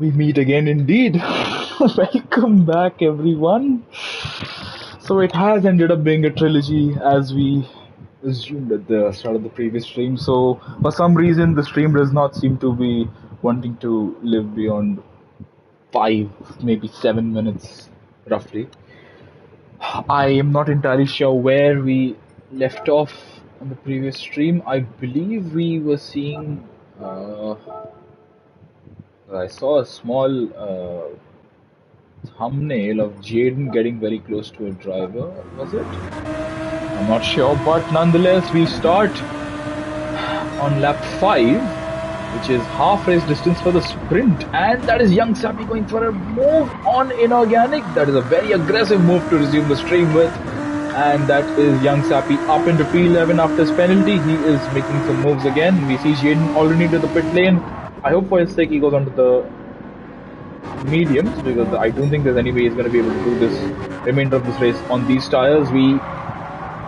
We meet again indeed. Welcome back, everyone. So it has ended up being a trilogy as we assumed at the start of the previous stream. So for some reason, the stream does not seem to be wanting to live beyond 5, maybe 7 minutes, roughly. I am not entirely sure where we left off on the previous stream. I believe we were seeing. I saw a small thumbnail of Jaden getting very close to a driver, was it? I'm not sure, but nonetheless, we start on lap 5, which is half race distance for the sprint, and that is young Sappy going for a move on inorganic. That is a very aggressive move to resume the stream with, and that is young Sappy up into P11 after his penalty. He is making some moves again. We see Jaden already into the pit lane. I hope for his sake he goes onto the mediums, because I don't think there's any way he's going to be able to do this remainder of this race on these tires. We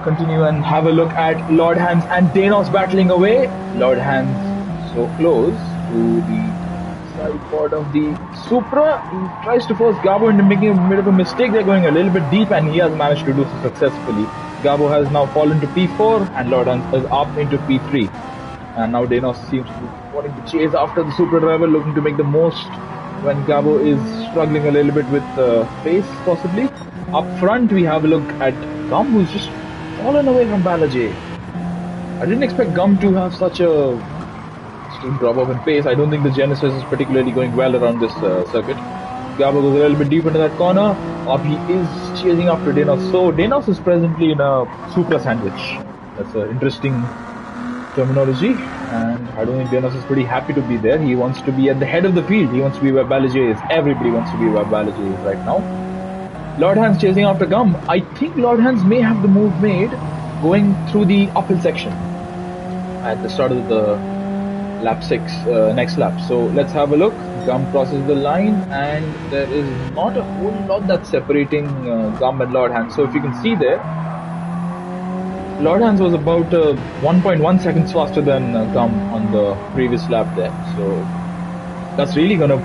continue and have a look at Lord Hans and Danos battling away. Lord Hans so close to the side pod of the Supra. He tries to force Gabo into making a bit of a mistake. They're going a little bit deep, and he has managed to do so successfully. Gabo has now fallen to P4 and Lord Hans is up into P3. And now Danos seems to be wanting to chase after the Supra driver, looking to make the most when Gabo is struggling a little bit with pace, possibly. Up front, we have a look at Gum, who's just fallen away from Balaji. I didn't expect Gum to have such a extreme drop-off in pace. I don't think the Genesis is particularly going well around this circuit. Gabo goes a little bit deep into that corner. Up he is chasing after Danos. So Danos is presently in a Supra sandwich. That's an interesting terminology, and I don't think Danos is pretty happy to be there. He wants to be at the head of the field. He wants to be where Balaji is. Everybody wants to be where Balaji is right now. Lord Hans chasing after Gum. I think Lord Hans may have the move made going through the uphill section at the start of the lap 6, next lap. So let's have a look. Gum crosses the line, and there is not a whole lot that's separating Gum and Lord Hans. So if you can see there, Lord Hans was about 1.1 seconds faster than Gum on the previous lap there. So that's really going to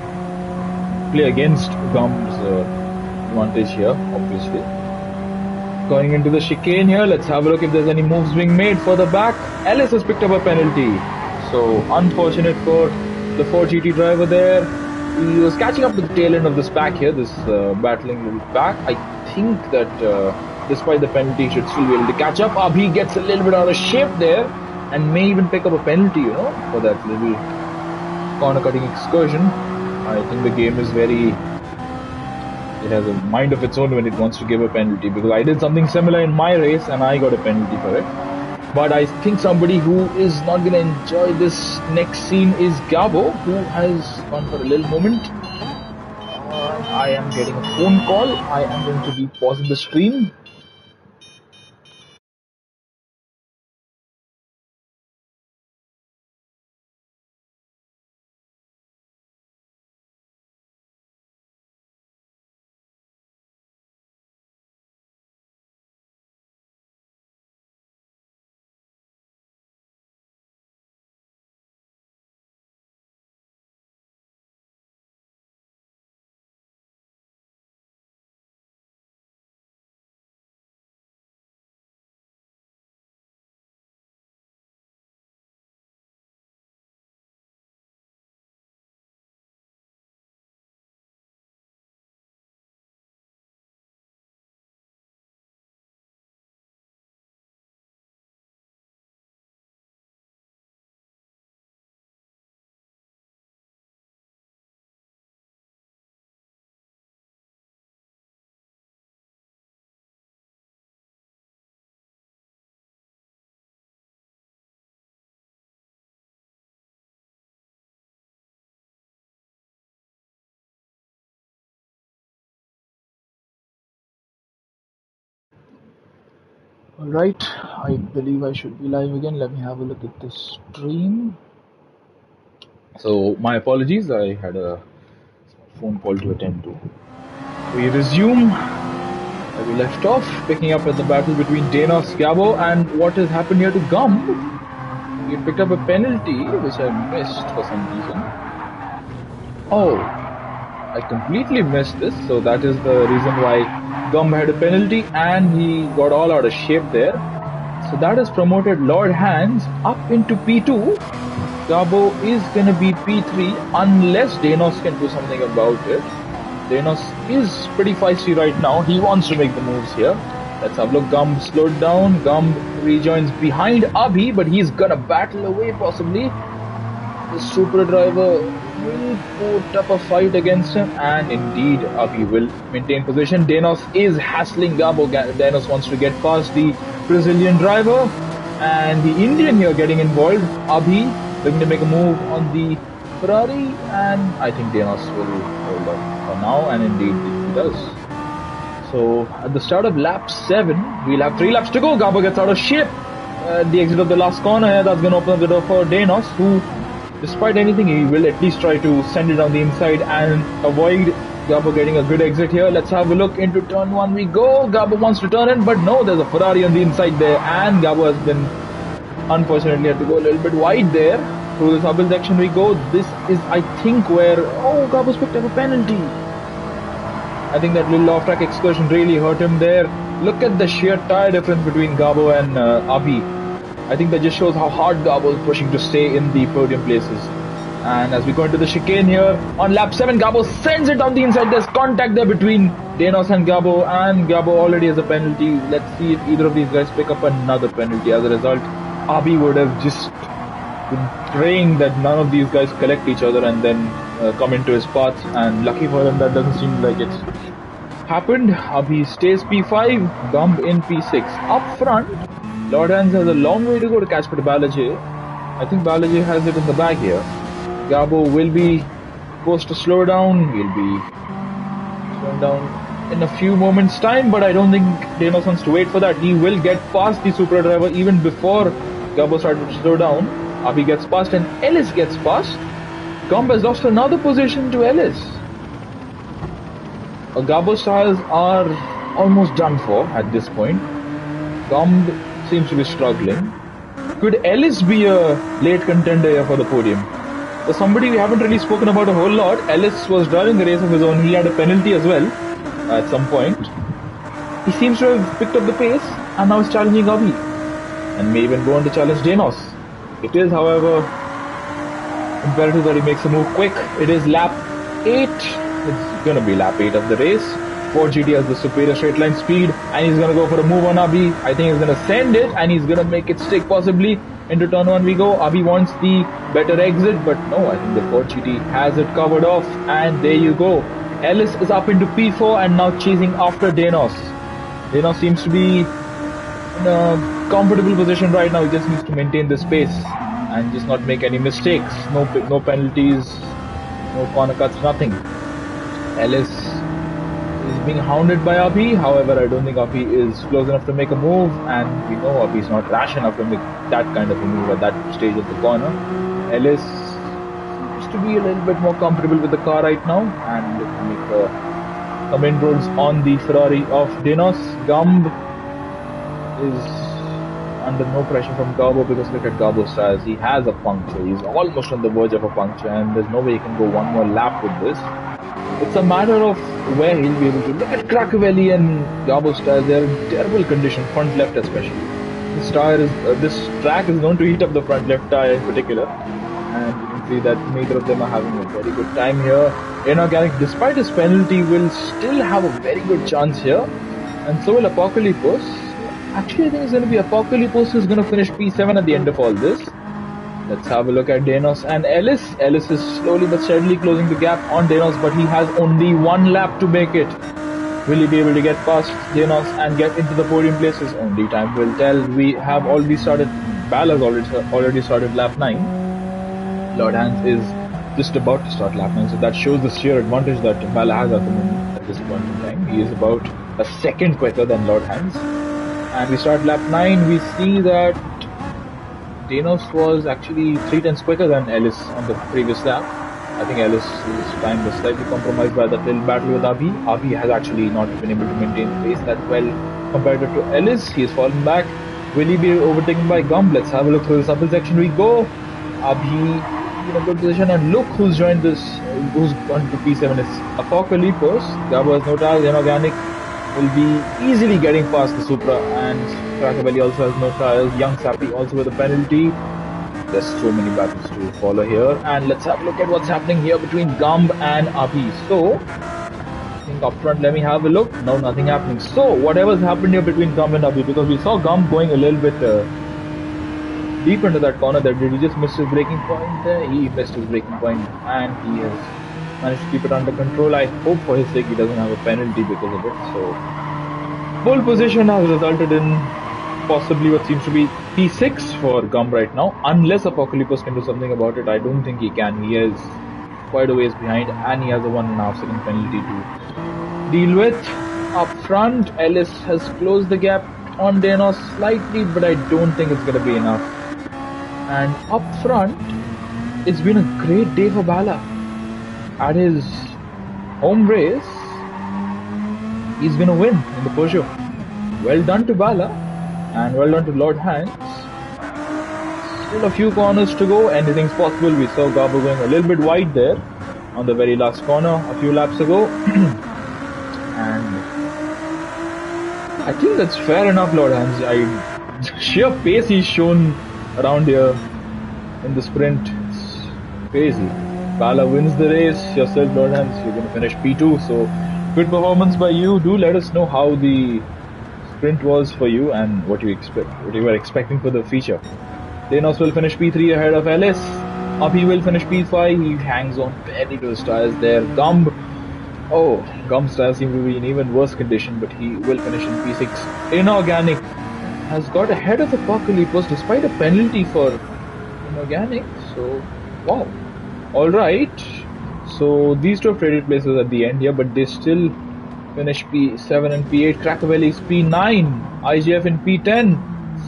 play against Gum's advantage here, obviously. Going into the chicane here, let's have a look if there's any moves being made for the back. Ellis has picked up a penalty. So unfortunate for the 4GT driver there. He was catching up to the tail end of this pack here, this battling little pack. I think that despite the penalty, he should still be able to catch up. Abhi gets a little bit out of shape there and may even pick up a penalty, for that little corner cutting excursion. I think the game is it has a mind of its own when it wants to give a penalty, because I did something similar in my race and I got a penalty for it. But I think somebody who is not going to enjoy this next scene is Gabo, who has gone for a little moment. I am getting a phone call. I am going to be pausing the stream. Alright, I believe I should be live again. Let me have a look at the stream. So, my apologies, I had a phone call to attend to. We resume where we left off, picking up at the battle between Danos, Gabo, and what has happened here to Gum. We picked up a penalty, which I missed for some reason. Oh, I completely missed this, so that is the reason why Gumb had a penalty and he got all out of shape there. So that has promoted Lord Hands up into P2. Gabo is gonna be P3 unless Danos can do something about it. Danos is pretty feisty right now. He wants to make the moves here. Let's have a look. Gumb slowed down. Gumb rejoins behind Abhi, but he's gonna battle away possibly. The Super Driver will put up a fight against him, and indeed Abhi will maintain position. Danos is hassling Gabo. Danos wants to get past the Brazilian driver, and the Indian here getting involved. Abhi looking to make a move on the Ferrari, and I think Danos will hold up for now, and indeed he does. So at the start of lap 7, we'll have 3 laps to go. Gabo gets out of shape. The exit of the last corner here, that's going to open up the door for Danos, who, despite anything, he will at least try to send it down the inside and avoid Gabo getting a good exit here. Let's have a look into turn 1 we go. Gabo wants to turn in, but no, there's a Ferrari on the inside there, and Gabo has been, unfortunately, had to go a little bit wide there. Through this uphill section we go. This is, I think, where, Gabo's picked up a penalty. I think that little off-track excursion really hurt him there. Look at the sheer tire difference between Gabo and Abhi. I think that just shows how hard Gabo is pushing to stay in the podium places. And as we go into the chicane here, on lap 7, Gabo sends it down the inside. There's contact there between Danos and Gabo already has a penalty. Let's see if either of these guys pick up another penalty. As a result, Abhi would have just been praying that none of these guys collect each other and then come into his path, and lucky for him that doesn't seem like it's happened. Abhi stays P5, Gumb in P6. Up front, Lord Hands has a long way to go to catch up to Balaji. I think Balaji has it in the bag here. Gabo will be forced to slow down. He'll be slowing down in a few moments time, but I don't think Danos wants to wait for that. He will get past the Super Driver even before Gabo started to slow down. Abhi gets past and Ellis gets past. Gumb has lost another position to Ellis. Gabo's tires are almost done for at this point. Gumb seems to be struggling. Could Ellis be a late contender here for the podium? So somebody we haven't really spoken about a whole lot. Ellis was driving a race of his own. He had a penalty as well at some point. He seems to have picked up the pace and now is challenging Abhi, and may even go on to challenge Danos. It is, however, imperative that he makes a move quick. It is lap 8. It's going to be lap 8 of the race. Ford GT has the superior straight line speed, and he's going to go for a move on Abhi. I think he's going to send it, and he's going to make it stick possibly. Into turn 1 we go. Abhi wants the better exit, but no, I think the Ford GT has it covered off, and there you go. Ellis is up into P4 and now chasing after Danos. Danos seems to be in a comfortable position right now. He just needs to maintain this pace and just not make any mistakes. No penalties, no corner cuts, nothing. Ellis is being hounded by Abhi. However, I don't think Abhi is close enough to make a move, and we know Abhi is not rash enough to make that kind of a move at that stage of the corner. Ellis seems to be a little bit more comfortable with the car right now and make some inroads on the Ferrari of Danos. Gumb is under no pressure from Gabo, because look at Gabo's tires. He has a puncture. He's almost on the verge of a puncture, and there's no way he can go one more lap with this. It's a matter of where he'll be able to. Look at Krakovelli and Gabo's tires. They're in terrible condition, front left especially. This track is known to heat up the front left tire in particular, and you can see that neither of them are having a very good time here. Inorganic, despite his penalty, will still have a very good chance here, and so will Apocalypse. Actually, I think it's going to be Apocalypse who's going to finish P7 at the end of all this. Let's have a look at Danos and Ellis. Ellis is slowly but steadily closing the gap on Danos, but he has only one lap to make it. Will he be able to get past Danos and get into the podium places? Only time will tell. We have already started, Bala's already started lap 9. Lord Hands is just about to start lap 9, so that shows the sheer advantage that Bala has at the moment, at this point in time. He is about a second quicker than Lord Hands. And we start lap 9, we see that Danos was actually 3/10 quicker than Ellis on the previous lap. I think Ellis' time was slightly compromised by that little battle with Abhi. Abhi has actually not been able to maintain the pace that well compared to Ellis. He has fallen back. Will he be overtaken by Gumb? Let's have a look through this uphill section we go. Abhi in a good position, and look who's joined this, who's gone to P7. It's Apocalypse. Gabo has no tires. Inorganic will be easily getting past the Supra, and Crackavelli also has no tires. Young Sappy also with a penalty. There's so many battles to follow here, and let's have a look at what's happening here between Gumb and Abhi. So, I think up front, let me have a look. No, nothing happening. So, whatever's happened here between Gumb and Abhi, because we saw Gumb going a little bit deep into that corner there. Did he just miss his braking point there? He missed his braking point, and he has managed to keep it under control. I hope for his sake he doesn't have a penalty because of it. So, pole position has resulted in possibly what seems to be P6 for Gum right now, unless Apocalypse can do something about it. I don't think he can. He is quite a ways behind, and he has a 1.5 second penalty to deal with. Up front, Ellis has closed the gap on Denos slightly, but I don't think it's going to be enough. And up front, it's been a great day for Bala. At his home race, he's going to win in the Peugeot. Well done to Bala, and well done to Lord Hans. Still a few corners to go, anything's possible. We saw Gabo going a little bit wide there on the very last corner a few laps ago. And I think that's fair enough, Lord Hans. Sheer pace he's shown around here in the sprint, it's crazy. Bala wins the race, yourself, Lord Hans, you're going to finish P2, so good performance by you. Do let us know how the sprint was for you and what you were expecting for the feature. Denos will finish P3 ahead of Ellis. Abhi will finish P5. He hangs on barely to his tires there. Gumb's tires seem to be in even worse condition, but he will finish in P6. Inorganic has got ahead of Apocalypse despite a penalty for Inorganic. So, wow. Alright. So, these two have traded places at the end here, but they still finish P7 and P8. Crackavelli's P9. IGF in P10.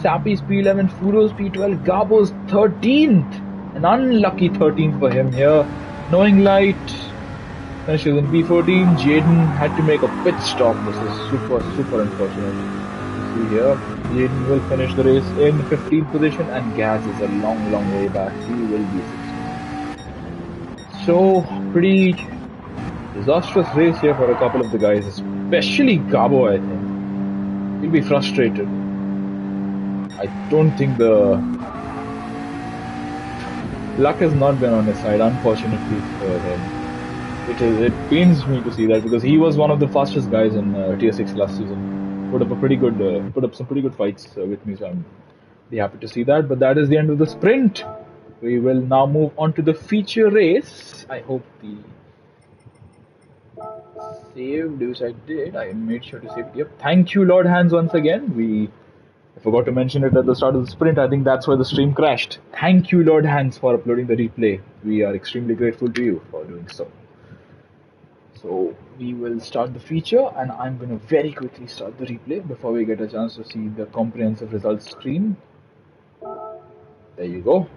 Sappy's P11, Furo's P12, Gabo's 13th. An unlucky 13th for him here. Knowing Light finishes in P14. Jaden had to make a pit stop. This is super unfortunate. You see here, Jaden will finish the race in 15th position, and Gaz is a long way back. He will be 16th. So, pretty disastrous race here for a couple of the guys, especially Gabo, I think. He'll be frustrated. I don't think the luck has not been on his side, unfortunately for him. It pains me to see that, because he was one of the fastest guys in Tier 6 last season. Put up some pretty good fights with me, so I'm really happy to see that. But that is the end of the sprint. We will now move on to the feature race. I hope the saved, which I did. I made sure to save it. Yep. Thank you, Lord Hans, once again. I forgot to mention it at the start of the sprint. I think that's why the stream crashed. Thank you, Lord Hans, for uploading the replay. We are extremely grateful to you for doing so. So we will start the feature, and I'm going to very quickly start the replay before we get a chance to see the comprehensive results screen. There you go.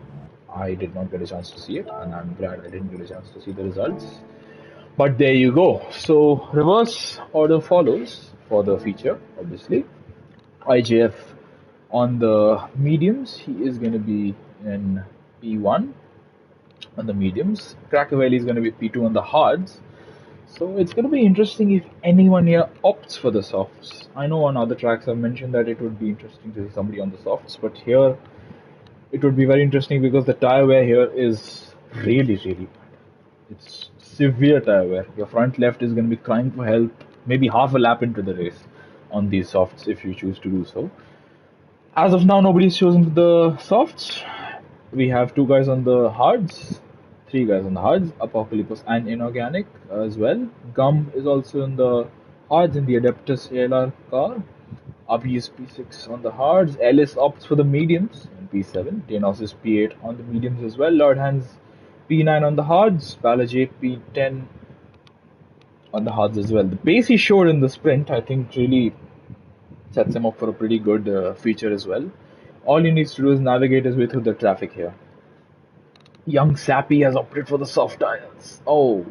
I did not get a chance to see it, and I'm glad I didn't get a chance to see the results. But there you go. So reverse order follows for the feature, obviously. IJF on the mediums, he is going to be in P1 on the mediums. Crackavelli is going to be P2 on the hards. So it's going to be interesting if anyone here opts for the softs. I know on other tracks I've mentioned that it would be interesting to see somebody on the softs, but here it would be very interesting because the tire wear here is really bad. It's severe tire wear. Your front left is going to be crying for help maybe half a lap into the race on these softs if you choose to do so. As of now, nobody's chosen the softs. We have 2 guys on the hards, 3 guys on the hards, Apocalypse and Inorganic as well. Gum is also in the hards in the Adeptus ALR car. Abhi is P6 on the hards. Ellis opts for the mediums in P7. Denos is P8 on the mediums as well. Lord Hans P9 on the hards. Balajay P10 on the hards as well. The pace he showed in the sprint, I think, really sets him up for a pretty good feature as well. All he needs to do is navigate his way through the traffic here. Young Sappy has opted for the soft tires. Oh,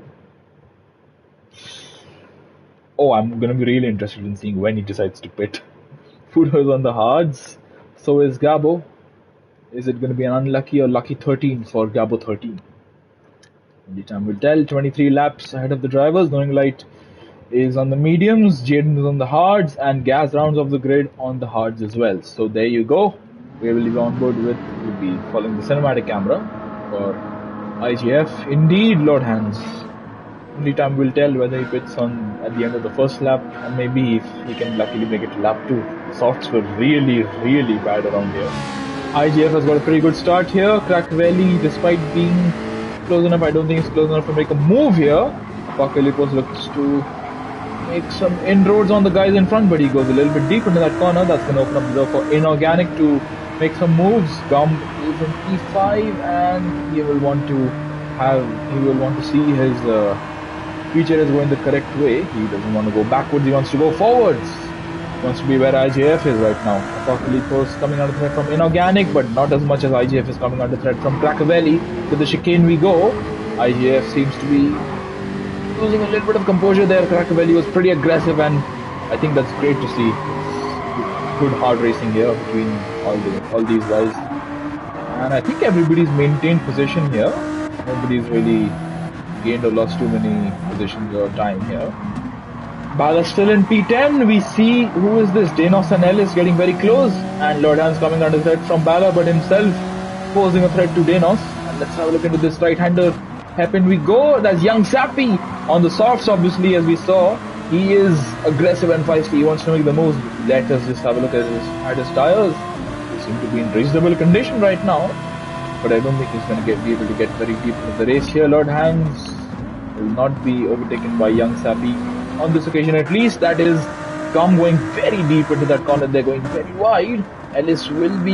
I'm going to be really interested in seeing when he decides to pit. Fudo is on the hards. So is Gabo. Is it going to be an unlucky or lucky 13 for Gabo 13? Only time will tell. 23 laps ahead of the drivers. Going light is on the mediums, Jaden is on the hards, and gas rounds off the grid on the hards as well. So there you go. We will be on board with, we'll be following the cinematic camera for IGF. Indeed, Lord Hans. Only time will tell whether he pits on at the end of the first lap, or maybe if he can luckily make it to lap 2. The softs were really, really bad around here. IGF has got a pretty good start here. Crack Valley, despite being close enough, I don't think it's close enough to make a move here. Apocalypse looks to make some inroads on the guys in front, but he goes a little bit deep into that corner. That's going to open up the door for Inorganic to make some moves. Gumb is in P5, and he will want to see his feature is going the correct way. He doesn't want to go backwards, he wants to go forwards. He wants to be where IGF is right now. Apocalypse coming under threat from Inorganic, but not as much as IGF is coming under threat from Crackavelli. To the chicane we go. IGF seems to be losing a little bit of composure there. Crackavelli was pretty aggressive, and I think that's great to see. Good hard racing here between all these guys. And I think everybody's maintained position here. Nobody's really gained or lost too many positions or time here. Bala still in P10. We see who is this? Danos and Ellis getting very close, and Lordan's coming under threat from Bala, but himself posing a threat to Danos. And let's have a look into this right-hander. Happen we go. That's young Sappy on the softs, obviously, as we saw. He is aggressive and feisty. He wants to make the moves. Let us just have a look at his tires. They seem to be in reasonable condition right now, but I don't think he's going to be able to get very deep into the race here. Lord Hands will not be overtaken by young Sappy on this occasion, at least. That is Gum going very deep into that corner. They're going very wide. Ellis will be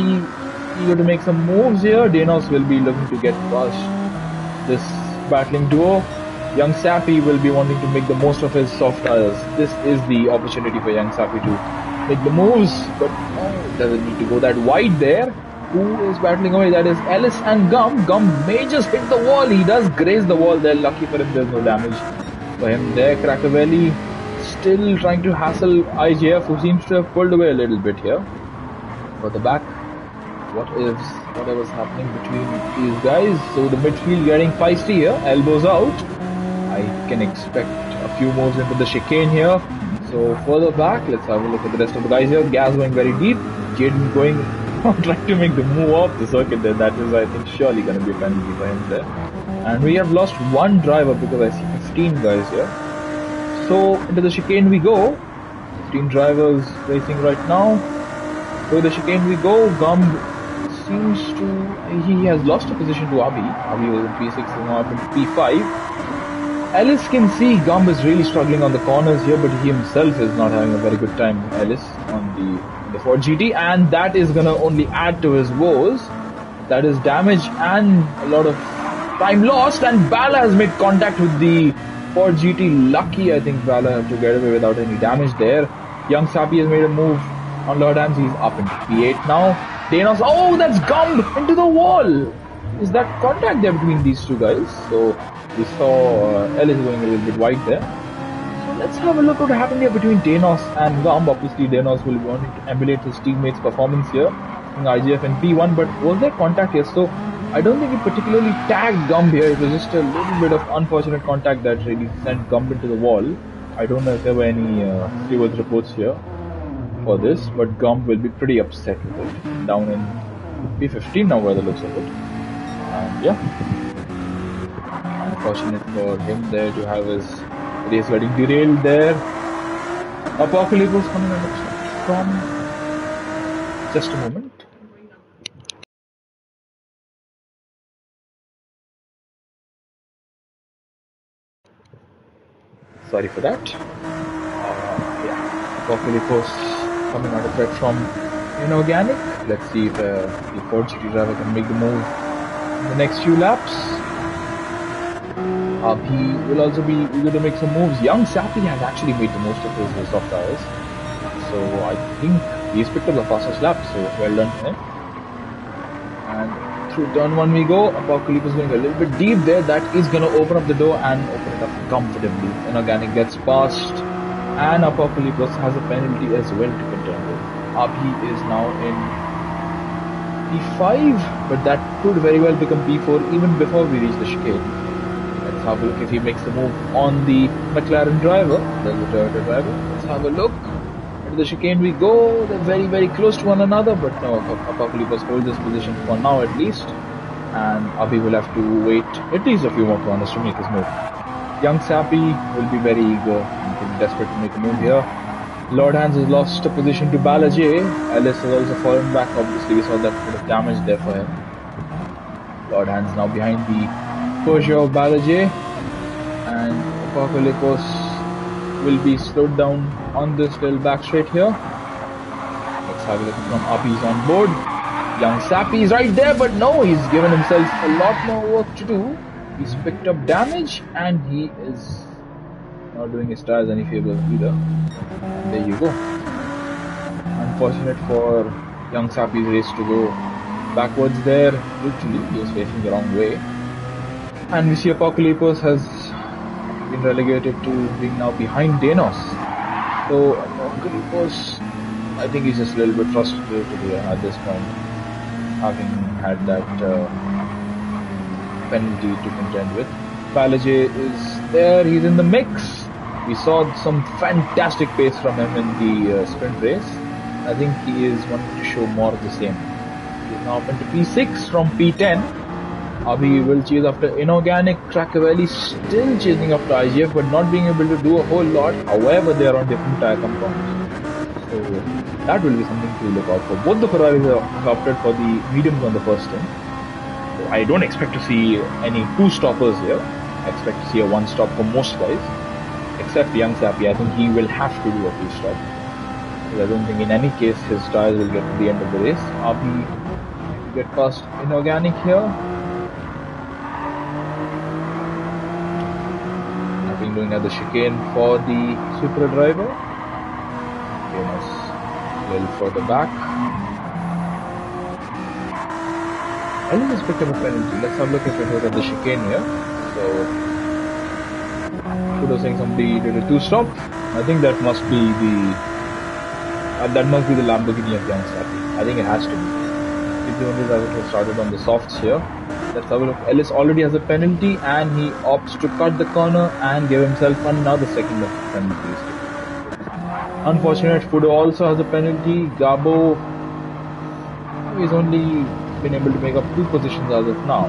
eager to make some moves here. Danos will be looking to get past this battling duo. Young Sappy will be wanting to make the most of his soft tires. This is the opportunity for young Sappy to make the moves, but doesn't need to go that wide there. Who is battling away? That is Ellis and Gum. Gum may just hit the wall. He does graze the wall there. Lucky for him, there's no damage for him there. Crackavelli still trying to hassle IGF, who seems to have pulled away a little bit here. For the back, whatever's happening between these guys. So the midfield getting feisty here. Elbows out. I can expect a few moves into the chicane here. So further back, let's have a look at the rest of the guys here. Gaz going very deep. Jaden going trying to make the move off the circuit there. That is, I think, surely going to be a penalty for him there. And we have lost one driver because I see 15 guys here. So into the chicane we go. 15 drivers racing right now. So the chicane we go. Gum seems to... He has lost a position to Abi. Abi was in P6 and now up in P5. Ellis can see Gum is really struggling on the corners here, but he himself is not having a very good time, Ellis, on the Ford GT, and that is going to only add to his woes. That is damage and a lot of time lost, and Bala has made contact with the Ford GT. Lucky, I think, Bala to get away without any damage there. Young Sappy has made a move on Lord Hams. He's up in P8 now. Danos, oh, that's Gum into the wall. Is that contact there between these two guys? So we saw Ellis going a little bit wide there. So let's have a look what happened here between Danos and Gum. Obviously, Danos will be wanting to emulate his teammates' performance here in IGF and P1, but was there contact here? So I don't think he particularly tagged Gum here. It was just a little bit of unfortunate contact that really sent Gum into the wall. I don't know if there were any stewards reports here for this, but Gum will be pretty upset with it. Down in P15 now by the looks of it. And yeah, unfortunate for him there to have his race getting derailed there. Apocalypse was coming on from just a moment. Sorry for that. Yeah, Apocalypse coming out of threat from Inorganic. Let's see if the Ford GT driver can make the move in the next few laps. He will also be eager to make some moves. Young Sappy has actually made the most of his soft tires. So I think he's picked up the fastest lap, so well done to him. And through turn 1 we go. Apocalypse is going a little bit deep there. That is going to open up the door and open it up comfortably. Inorganic gets past, and Apocalypse has a penalty as well to contend with. Abhi is now in P5, but that could very well become P4 even before we reach the chicane. have a look if he makes the move on the McLaren driver. There's the Toyota driver. Let's have a look. Into the chicane we go. They're very, very close to one another, but no, Apocalypse holds this position for now at least. And Abhi will have to wait at least a few more corners to make his move. Young Sappy will be very eager and desperate to make a move here. Lord Hans has lost a position to Balaji. Ellis has also fallen back. Obviously, we saw that bit of damage there for him. Lord Hans now behind the Porsche of Balaji. And Apocalypse will be slowed down on this little back straight here. Let's have a look from Abhi's on board. Young Sappy is right there, but no, he's given himself a lot more work to do. He's picked up damage and he is not doing his tires any favor either. And there you go. Unfortunate for young Sappy's race to go backwards there. Literally, he was facing the wrong way. And we see Apocalypse has been relegated to being now behind Danos. So Apocalypse, I think he's just a little bit frustrated here at this point, having had that penalty to contend with. Balaji is there, he's in the mix. We saw some fantastic pace from him in the sprint race. I think he is wanting to show more of the same. He is now up into P6 from P10. Abhi will chase after Inorganic. Tracavelli still chasing after IGF but not being able to do a whole lot. However, they are on different tyre compounds. So that will be something to look out for. Both the Ferraris have opted for the mediums on the first stint. So I don't expect to see any two stoppers here. I expect to see a one stop for most guys. Except young Sappy, I think he will have to do a two stop. Because I don't think in any case his tires will get to the end of the race. Abhi to get past Inorganic here. Nothing doing at the chicane for the Supra driver. A little further back. Ellis has picked up a penalty. Let's have a look if it was at the chicane here. So Kudo saying somebody did a two stop. I think that must be the Lamborghini of young Sappy. I think it has to be. He's the only driver who started on the softs here. Let's have a look. Ellis already has a penalty and he opts to cut the corner and give himself another second of penalties. Unfortunate, Fudo also has a penalty. Gabo, he's only been able to make up 2 positions as of now.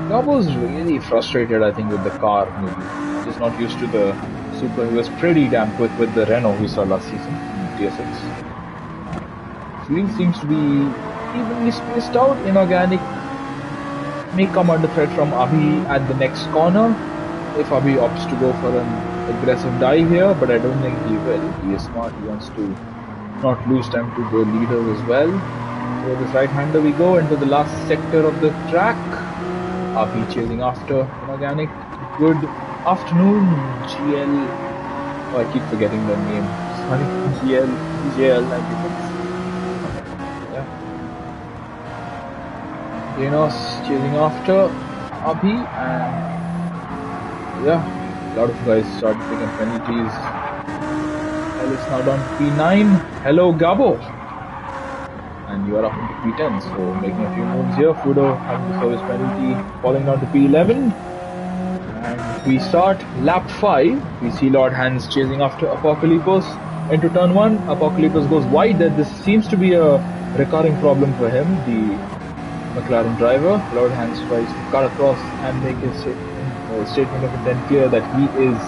Gabo's really frustrated, I think, with the car. Maybe just not used to the Super. He was pretty damn quick with the Renault we saw last season in Tier 6. Field seems to be evenly spaced out. Inorganic may come under threat from Abhi at the next corner if Abhi opts to go for an aggressive dive here, but I don't think he will. He is smart. He wants to not lose time to the leaders as well. So this right-hander we go into the last sector of the track. Abhi chasing after Inorganic. Good afternoon, GL. Oh, I keep forgetting the name. Sorry, GL96. Yeah. Danos chasing after Abhi, and yeah, a lot of guys start taking penalties. Ellis now down to P9. Hello, Gabo. And you are up into P10, so making a few moves here. Fudo having the service penalty, falling down to P11. And we start lap 5. We see Lord Hans chasing after Apocalypse into turn 1. Apocalypse goes wide. This seems to be a recurring problem for him, the McLaren driver. Lord Hans tries to cut across and make his statement of intent clear that he is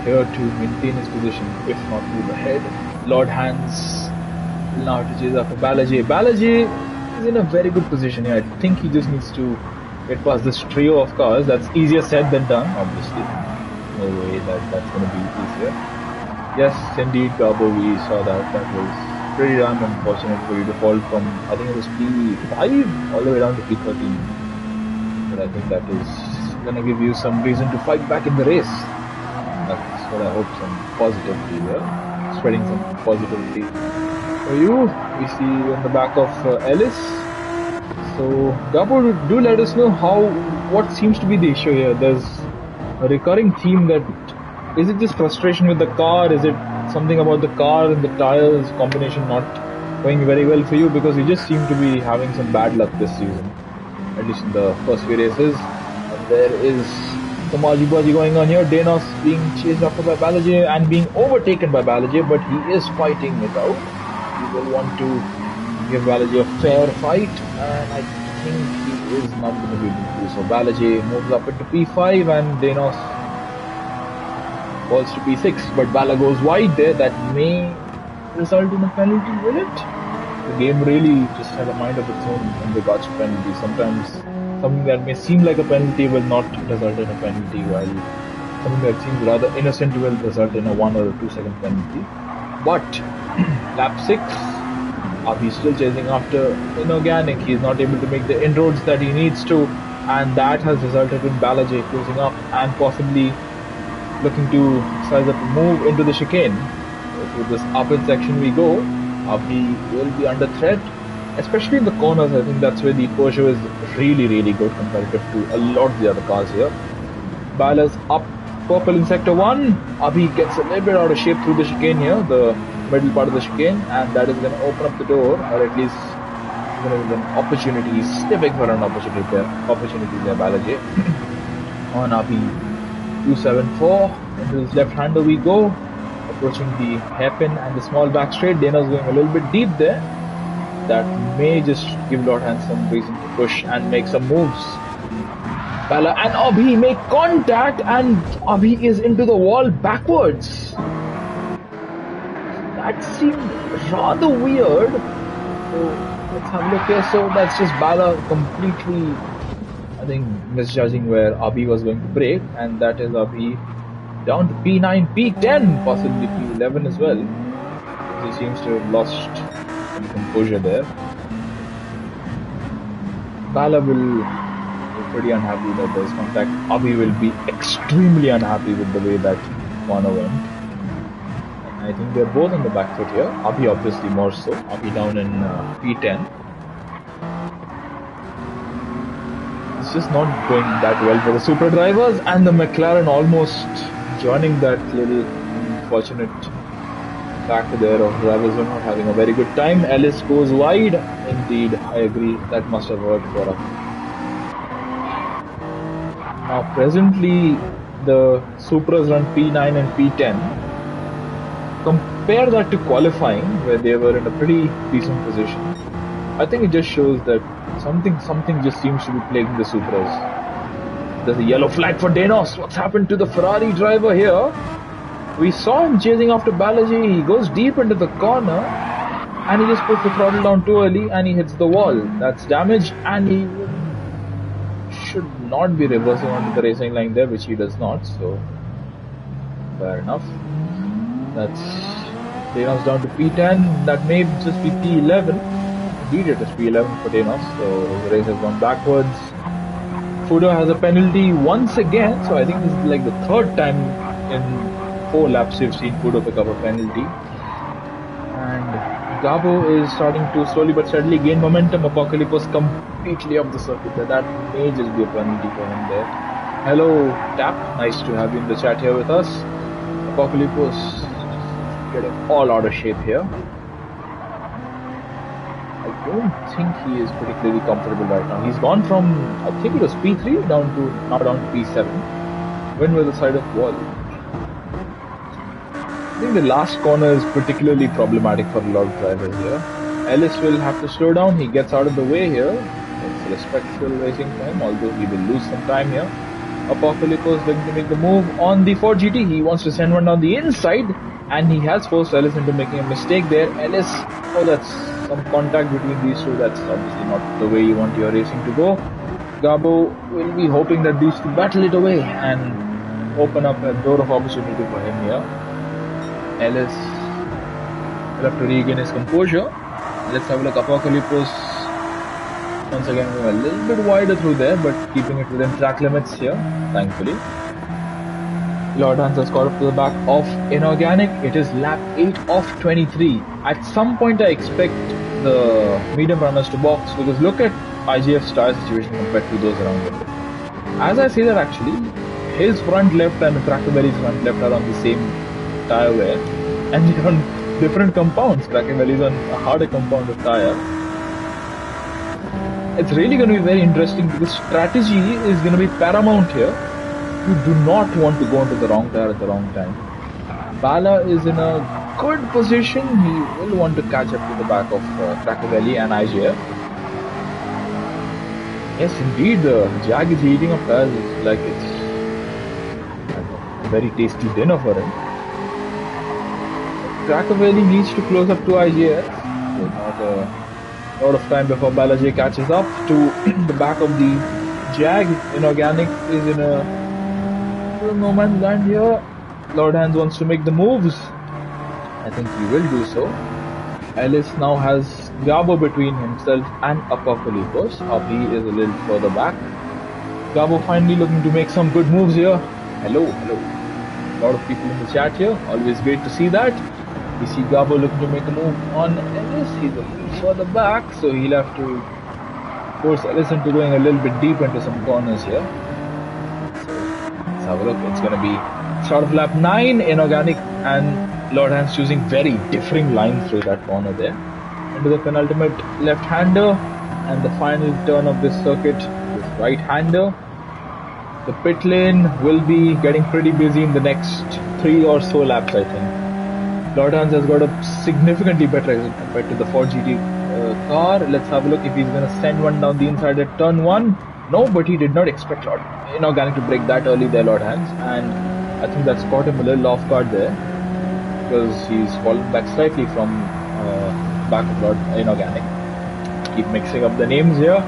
here to maintain his position, if not move ahead. Lord Hans will now have to chase after Balaji. Balaji is in a very good position here. I think he just needs to get past this trio of cars. That's easier said than done, obviously. No way that's going to be easier. Yes, indeed, Gabo, we saw that. That was pretty damn unfortunate for you to fall from, I think it was P5 all the way down to P13. But I think that is going to give you some reason to fight back in the race. That's what I hope, some positivity here. Spreading some positivity for you. We see on the back of Ellis. So, Gabo, do let us know what seems to be the issue here. There's a recurring theme that, is it just frustration with the car? Is it something about the car and the tires combination not going very well for you? Because you just seem to be having some bad luck this season, at least in the first few races. There is some argy-bargy going on here. Danos being chased after by Balaji and being overtaken by Balaji, but he is fighting it out. He will want to give Balaji a fair fight, and I think he is not going to be able to do so. Balaji moves up into P5 and Danos falls to P6, but Bala goes wide there. That may result in a penalty, will it? The game really just has a mind of its own in regards to penalties. Sometimes something that may seem like a penalty will not result in a penalty, while something that seems rather innocent will result in a 1 or a 2 second penalty. But lap 6, Abhi's still chasing after Inorganic. He's not able to make the inroads that he needs to, and that has resulted in Balaji closing up and possibly looking to size up a move into the chicane. Through this uphill section we go, Abhi will be under threat, especially in the corners. I think that's where the Peugeot is really good comparative to a lot of the other cars here. Bala's up purple in sector 1. Abhi gets a little bit out of shape through the chicane here, the middle part of the chicane, and that is going to open up the door, or at least there is an opportunity. He's sniffing for an opportunity there, Balaji. On Abhi 274, into his left hander we go, approaching the hairpin and the small back straight. Dana's going a little bit deep there. That may just give Lord Hans some reason to push and make some moves. Bala and Abhi make contact, and Abhi is into the wall backwards. That seemed rather weird. So let's have a look here. So that's just Bala completely, I think, misjudging where Abhi was going to brake, and that is Abhi down to P9, P10, possibly P11 as well. He seems to have lost some composure there. Bala will be pretty unhappy that there's contact. Abhi will be extremely unhappy with the way that corner went. And I think they're both on the back foot here. Abhi obviously more so. Abhi down in P10. It's just not going that well for the Supra drivers, and the McLaren almost joining that little unfortunate fact there of drivers were not having a very good time. Ellis goes wide. Indeed, I agree, that must have worked for us. Now presently the Supras run P9 and P10. Compare that to qualifying, where they were in a pretty decent position. I think it just shows that something just seems to be plaguing the Supras. There's a yellow flag for Danos. What's happened to the Ferrari driver here? We saw him chasing after Balaji. He goes deep into the corner and he just puts the throttle down too early and he hits the wall. That's damage, and he should not be reversing onto the racing line there, which he does not. So fair enough. That's Danos down to P10. That may just be P11. Indeed, it is P11 for Danos. So the race has gone backwards. Fudo has a penalty once again, so I think this is like the third time in 4 laps we've seen Fudo pick up a penalty. And Gabo is starting to slowly but steadily gain momentum. Apocalypse was completely off the circuit there. That may just be a penalty for him there. Hello Tap, nice to have you in the chat here with us. Apocalypse getting all out of shape here. I don't think he is particularly comfortable right now. He's gone from, I think it was P3 down to P7. Went with the side of wall. I think the last corner is particularly problematic for a lot of drivers here. Ellis will have to slow down. He gets out of the way here. It's respectful racing for him, although he will lose some time here. Apocalypse is going to make the move on the Ford GT. He wants to send one down the inside, and he has forced Ellis into making a mistake there. Ellis, oh, that's some contact between these two. That's obviously not the way you want your racing to go. Gabo will be hoping that these two battle it away and open up a door of opportunity for him here. Ellis will have to regain his composure. Let's have a look. Apocalypse once again going a little bit wider through there, but keeping it within track limits here, thankfully. Lord Hans has caught up to the back of Inorganic. It is lap 8 of 23. At some point I expect the medium runners to box, because look at IGF's tyre situation compared to those around him. As I say that, actually, his front left and Crackerberry's front left are on the same tyre wear, and they're on different compounds. Crackerberry's on a harder compound of tyre, it's really going to be very interesting because strategy is going to be paramount here. You do not want to go into the wrong tire at the wrong time. Bala is in a good position. He will want to catch up to the back of Crackervelli and IJF. Yes, indeed, the Jag is eating up tires like it's a very tasty dinner for him. Crackervelli needs to close up to IJF. So not a lot of time before Balaji catches up to the back of the Jag. Inorganic is in a no man's land here. Lord Hands wants to make the moves. I think he will do so. Ellis now has Gabo between himself and Upper Filipos. Api is a little further back. Gabo finally looking to make some good moves here. Hello. A lot of people in the chat here. Always great to see that. We see Gabo looking to make a move on Ellis. He's a little further back, so he'll have to force Ellis into going a little bit deep into some corners here. So let's have a look. It's going to be start of lap 9. Inorganic and Lord Hands choosing very differing lines through that corner there. Into the penultimate left-hander, and the final turn of this circuit is right-hander. The pit lane will be getting pretty busy in the next 3 or so laps, I think. Lord Hands has got a significantly better exit compared to the Ford GT car. Let's have a look if he's going to send one down the inside at turn 1. No, but he did not expect Inorganic to break that early there, Lord Hands, and I think that's caught him a little off guard there because he's fallen back slightly from back of Lord Inorganic. Keep mixing up the names here,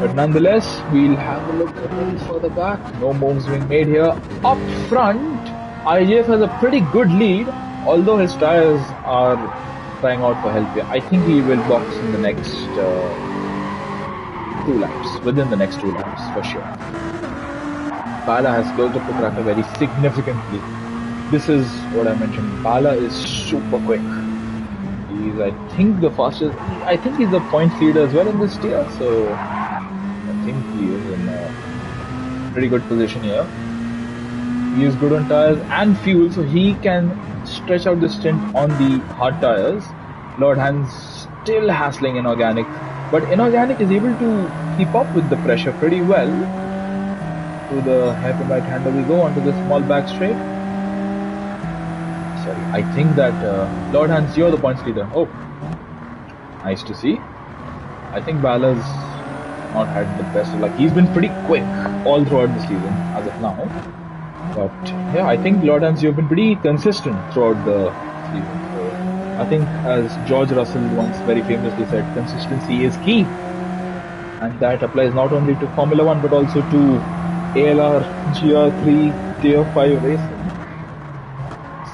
but nonetheless, we'll have a look a little further back. No moves being made here. Up front, IJF has a pretty good lead. Although his tires are crying out for help here, I think he will box in the next 2 laps, within the next 2 laps for sure. Bala has closed up to Cracker very significantly. This is what I mentioned. Bala is super quick. He's, I think, the fastest. I think he's the points leader as well in this tier, so I think he is in a pretty good position here. He is good on tires and fuel, so he can stretch out the stint on the hard tires. Lord Hands still hassling Inorganic, but Inorganic is able to keep up with the pressure pretty well. To the hairpin right hander we go onto the small back straight. Sorry, I think that Lord Hands, you're the points leader. Oh, nice to see. I think Bala's not had the best of luck. He's been pretty quick all throughout the season as of now. But yeah, I think Lord Hands, you've been pretty consistent throughout the season. So I think, as George Russell once very famously said, consistency is key. And that applies not only to Formula 1 but also to ALR, GR3, Tier 5 racing.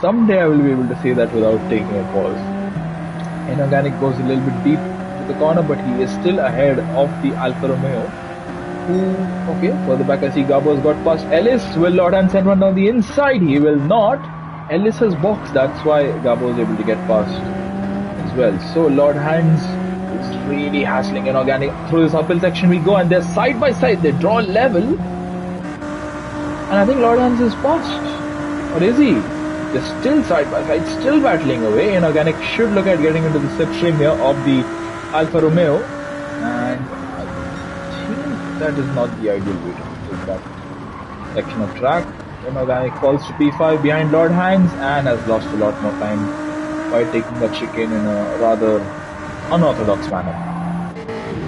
Someday I will be able to say that without taking a pause. Inorganic goes a little bit deep to the corner, but he is still ahead of the Alfa Romeo. Okay, further back I see Gabo's got past Ellis. Will Lord Hands send one down the inside? He will not. Ellis has boxed, that's why Gabo is able to get past as well. So Lord Hands is really hassling Inorganic. Through this uphill section we go, and they're side by side. They draw level. And I think Lord Hands is past. Or is he? They're still side by side, still battling away. Inorganic should look at getting into the slipstream here of the Alfa Romeo. And that is not the ideal way to take that section of track. Inorganic falls to P5 behind Lord Hands and has lost a lot more time by taking that chicane in a rather unorthodox manner.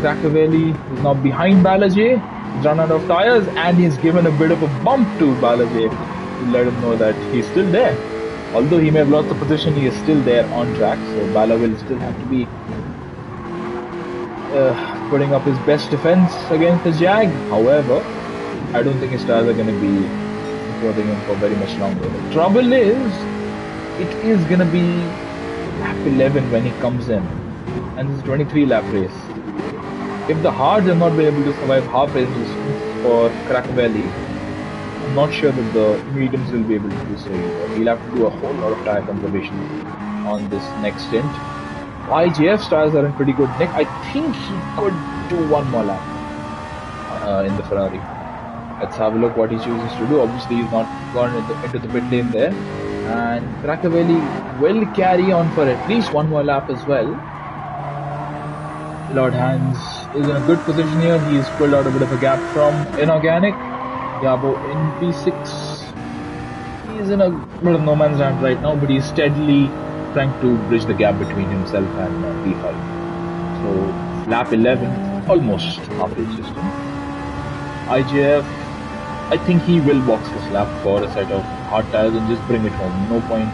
Crackervelli is now behind Balaji. He's run out of tires and he's given a bit of a bump to Balaji to let him know that he's still there. Although he may have lost the position, he is still there on track, so Bala will still have to be putting up his best defense against the Jag. However, I don't think his tires are going to be supporting him for very much longer. The trouble is, it is going to be lap 11 when he comes in, and this is a 23 lap race. If the hards have not been able to survive half race distance for Crackervelli, I'm not sure that the mediums will be able to do so either. He'll have to do a whole lot of tire conservation on this next stint. IJF's tires are in pretty good nick. I think he could do one more lap in the Ferrari. Let's have a look what he chooses to do. Obviously, he's not gone into the pit lane there. And Crackervelli will carry on for at least one more lap as well. Lord Hans is in a good position here. He's pulled out a bit of a gap from Inorganic. Gabo in P6. He's in a bit of no man's land right now, but he's steadily trying to bridge the gap between himself and P5. So lap 11, almost halfway distance. IJF, I think he will box this lap for a set of hard tires and just bring it home. No point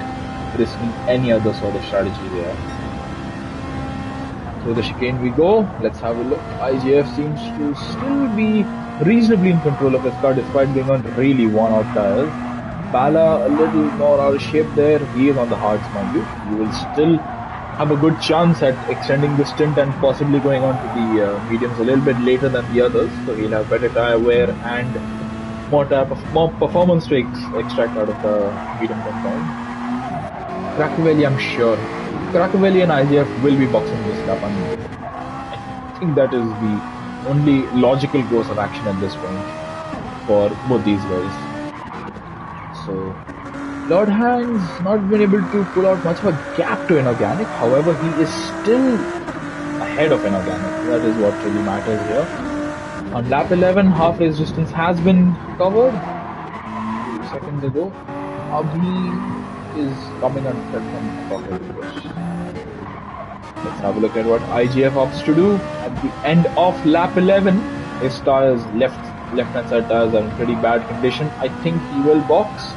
risking any other sort of strategy here. So the chicane we go. Let's have a look. IJF seems to still be reasonably in control of his car despite being on really worn-out tires. Bala a little more out of shape there. He is on the hards, mind you. You will still have a good chance at extending the stint and possibly going on to the mediums a little bit later than the others. So he'll have better tire wear and more performance to extract out of the medium compound. Krakovelli, I'm sure. Krakovelli and IJF will be boxing this lap. I think that is the only logical course of action at this point for both these guys. So, Lord Hans not been able to pull out much of a gap to Inorganic. However, he is still ahead of Inorganic. That is what really matters here. On lap 11, half race distance has been covered. A few seconds ago, Abhi is coming on from Apocalypse. Let's have a look at what IGF opts to do. At the end of lap 11, his tires, left-hand side tires are in pretty bad condition. I think he will box.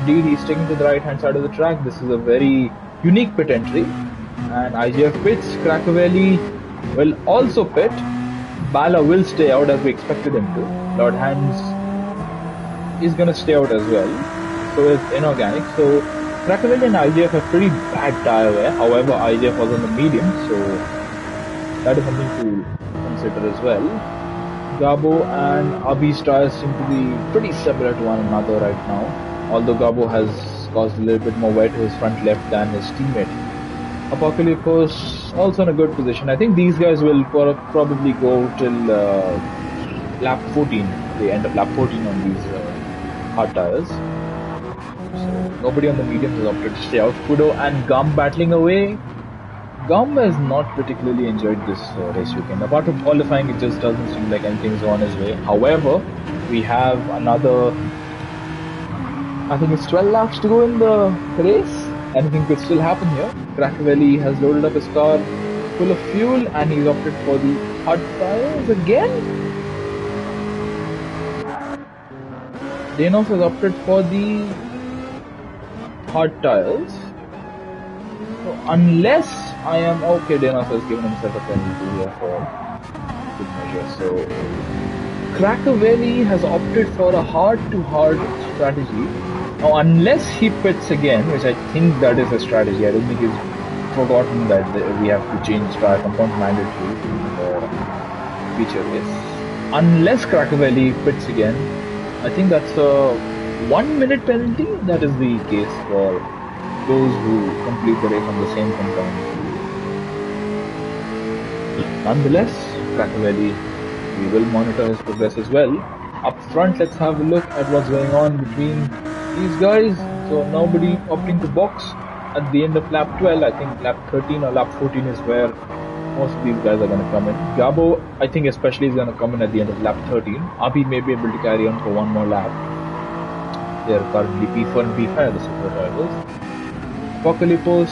Indeed, he's sticking to the right-hand side of the track. This is a very unique pit entry. And IGF pits. Krakovelli will also pit. Bala will stay out as we expected him to. Lord Hans is going to stay out as well. So is Inorganic. So Krakovelli and IGF have pretty bad tire wear. However, IGF was on the medium, so that is something to consider as well. Gabo and Abhi's tires seem to be pretty similar to one another right now, although Gabo has caused a little bit more wear to his front left than his teammate. Apocalypse also in a good position. I think these guys will probably go till lap 14, the end of lap 14 on these hard tires. So nobody on the mediums has opted to stay out. Kudo and Gum battling away. Gum has not particularly enjoyed this race weekend. Apart from qualifying, it just doesn't seem like anything's on his way. However, we have another, I think it's 12 laps to go in the race. Anything could still happen here. Krakovelli has loaded up his car full of fuel and he's opted for the hard tires again. Denos has opted for the hard tires. So unless I am okay, Denos has given himself a penalty here for good measure. So Krakovelli has opted for a hard-to-hard strategy. Now, unless he pits again, which I think that is a strategy, I don't think he's forgotten that we have to change tire compound mandatory for feature race. Unless Krakovelli pits again, I think that's a 1 minute penalty. That is the case for those who complete the race on the same compound. Nonetheless, Krakovelli, we will monitor his progress as well. Up front, let's have a look at what's going on between these guys. So nobody opting to box at the end of lap 12. I think lap 13 or lap 14 is where most of these guys are going to come in. Gabo, I think especially, is going to come in at the end of lap 13. Abhi may be able to carry on for one more lap. They are currently P4 and P5, the super drivers. Apocalypse,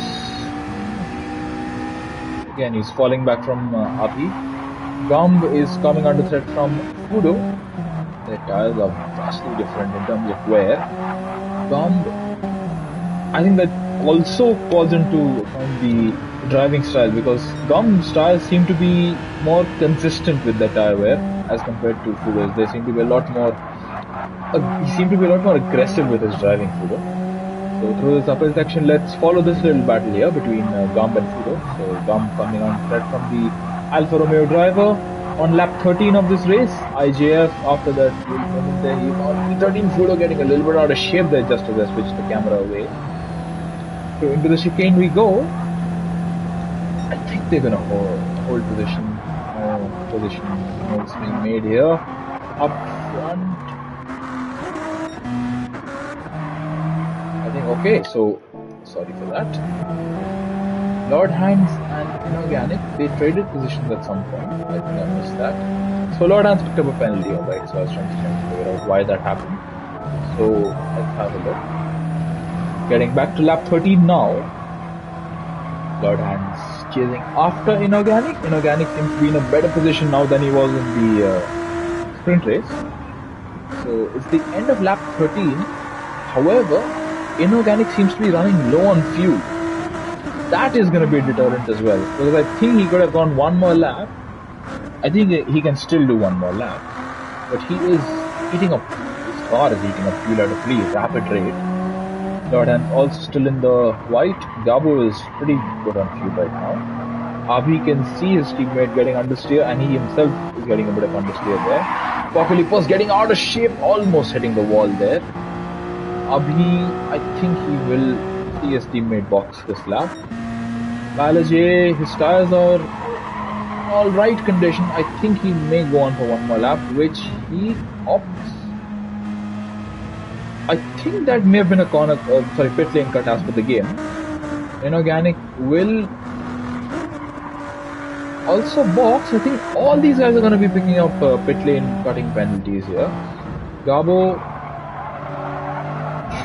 again he's falling back from Abhi. Gumb is coming under threat from Kudo. Their tires are vastly different in terms of wear. Gumb, I think that also calls into the driving style, because Gumb's tires seem to be more consistent with their tire wear as compared to Kudo's. They seem to be a lot more aggressive with his driving, Kudo. So through this upper section, let's follow this little battle here between Gumb and Kudo. So Gumb coming on threat from the Alfa Romeo driver. On lap 13 of this race, IJF, after that moment there, he's on P13. Kudo getting a little bit out of shape there just as I switched the camera away. So into the chicane we go. I think they're gonna hold position. Position notes being made here. Up front. I think okay. So sorry for that. Lord Hands and Inorganic, they traded positions at some point. I think I missed that. So Lord Hands picked up a penalty, alright, so I was trying to figure out why that happened. So let's have a look. Getting back to lap 13 now. Lord Hands chasing after Inorganic. Inorganic seems to be in a better position now than he was in the sprint race. So it's the end of lap 13. However, Inorganic seems to be running low on fuel. That is going to be a deterrent as well, because I think he could have gone one more lap. I think he can still do one more lap, but he is eating up, his car is eating up fuel at a pretty rapid rate. Lord Hands also still in the white. Gabo is pretty good on fuel right now. Abhi can see his teammate getting understeer, and he himself is getting a bit of understeer there. Apocalypse getting out of shape, almost hitting the wall there. Abhi, I think he will see his teammate box this lap. Balaji, his tires are alright condition. I think he may go on for one more lap, which he opts. I think that may have been a corner, pit lane cut as per the game. Inorganic will also box. I think all these guys are going to be picking up pit lane cutting penalties here. Gabo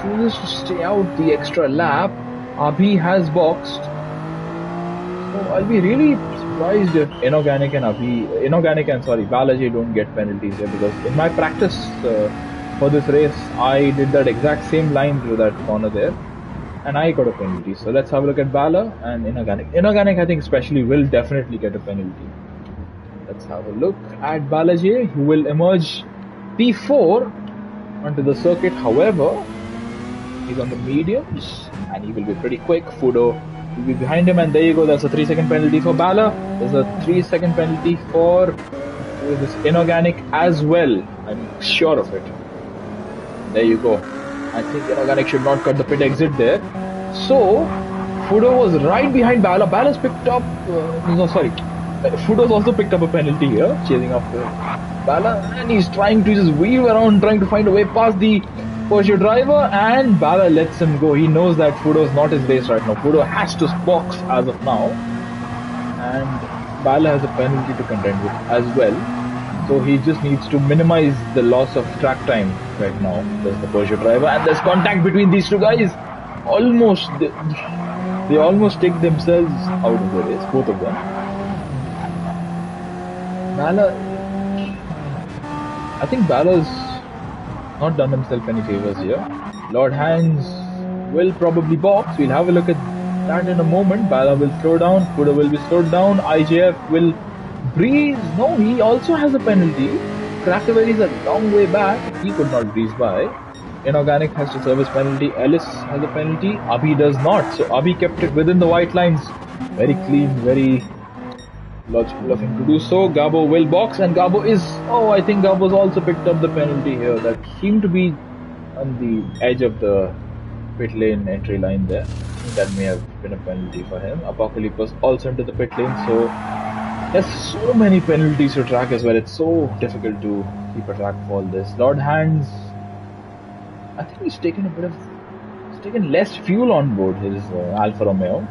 chooses to stay out the extra lap. Abhi has boxed. So I'll be really surprised if Inorganic and Balaji don't get penalties here, because in my practice for this race, I did that exact same line through that corner there, and I got a penalty. So let's have a look at Bala and Inorganic. Inorganic, I think especially, will definitely get a penalty. Let's have a look at Balaji, who will emerge P4 onto the circuit. However, he's on the mediums and he will be pretty quick. Fudo will be behind him, and there you go. That's a 3-second penalty for Bala. There's a 3-second penalty for this Inorganic as well. I'm sure of it. There you go. I think Inorganic should not cut the pit exit there. So Fudo was right behind Bala. Bala's picked up. Fudo's also picked up a penalty here, chasing after Bala, and he's trying to just weave around, trying to find a way past the Porsche driver, and Bala lets him go. He knows that Fudo is not his race right now. Fudo has to box as of now, and Bala has a penalty to contend with as well. So he just needs to minimize the loss of track time right now. There's the Porsche driver, and there's contact between these two guys. Almost, they almost take themselves out of the race, both of them. Bala, I think Bala's not done himself any favors here. Lord Hands will probably box. We'll have a look at that in a moment. Bala will slow down. Fudo will be slowed down. IJF will breeze. No, he also has a penalty. Crackerberry is a long way back. He could not breeze by. Inorganic has to serve his penalty. Ellis has a penalty. Abhi does not. So Abhi kept it within the white lines. Very clean, very logical of him to do so. Gabo will box, and Gabo is... Oh, I think Gabo's also picked up the penalty here. That seemed to be on the edge of the pit lane entry line there. That may have been a penalty for him. Apocalypse was also into the pit lane, so there's so many penalties to track as well. It's so difficult to keep a track of all this. Lord Hands, I think he's taken less fuel on board his Alfa Romeo.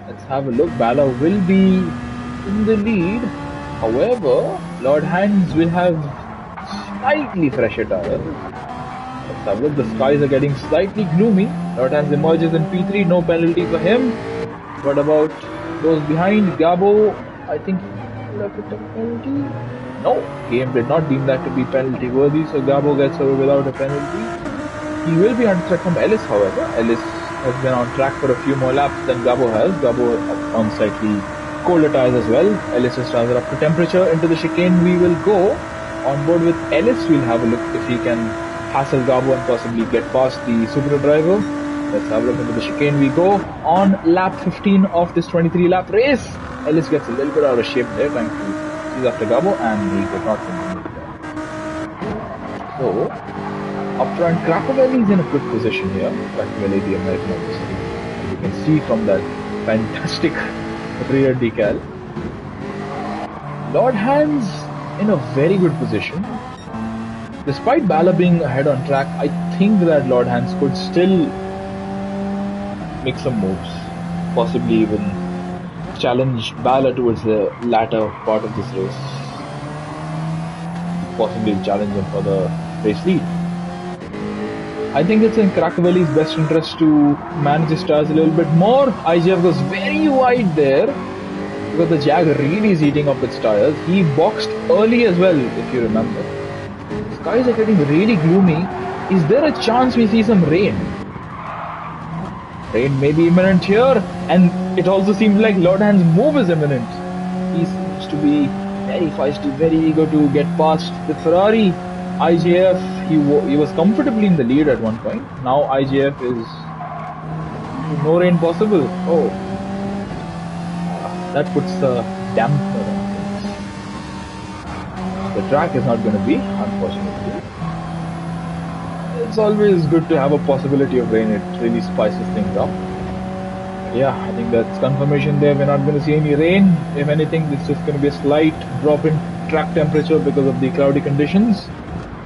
Let's have a look. Bala will be in the lead. However, Lord Hands will have slightly fresher tires. Let's have a look. The skies are getting slightly gloomy. Lord Hands emerges in P3. No penalty for him. What about those behind? Gabo, I think he will have picked up a penalty. No, game did not deem that to be penalty worthy, so Gabo gets away without a penalty. He will be under threat from Ellis, however. Ellis has been on track for a few more laps than Gabo has. Gabo on slightly colder tires as well. Ellis's tires are up to temperature. Into the chicane we will go. On board with Ellis, we'll have a look if he can hassle Gabo and possibly get past the Subaru driver. Let's have a look. Into the chicane we go. On lap 15 of this 23 lap race, Ellis gets a little bit out of shape there, trying to squeeze after Gabo, and he could not continue there. So, up front, Crackervelli is in a good position here. Crackervelli, the American obviously. As you can see from that fantastic rear decal. Lord Hands in a very good position. Despite Bala being ahead on track, I think that Lord Hands could still make some moves. possibly even challenge Bala towards the latter part of this race. Possibly challenge him for the race lead. I think it's in Cracavelli's best interest to manage his tires a little bit more. IGF goes very wide there because the Jag really is eating up its tires. He boxed early as well, if you remember. The skies are getting really gloomy. Is there a chance we see some rain? Rain may be imminent here, and it also seems like Lord Hand's move is imminent. He seems to be very feisty, very eager to get past the Ferrari. IJF, he was comfortably in the lead at one point. Now IJF is no rain possible. Oh, that puts a dampener on things. The track is not going to be, unfortunately. It's always good to have a possibility of rain. It really spices things up. Yeah, I think that's confirmation there. We're not going to see any rain. If anything, it's just going to be a slight drop in track temperature because of the cloudy conditions.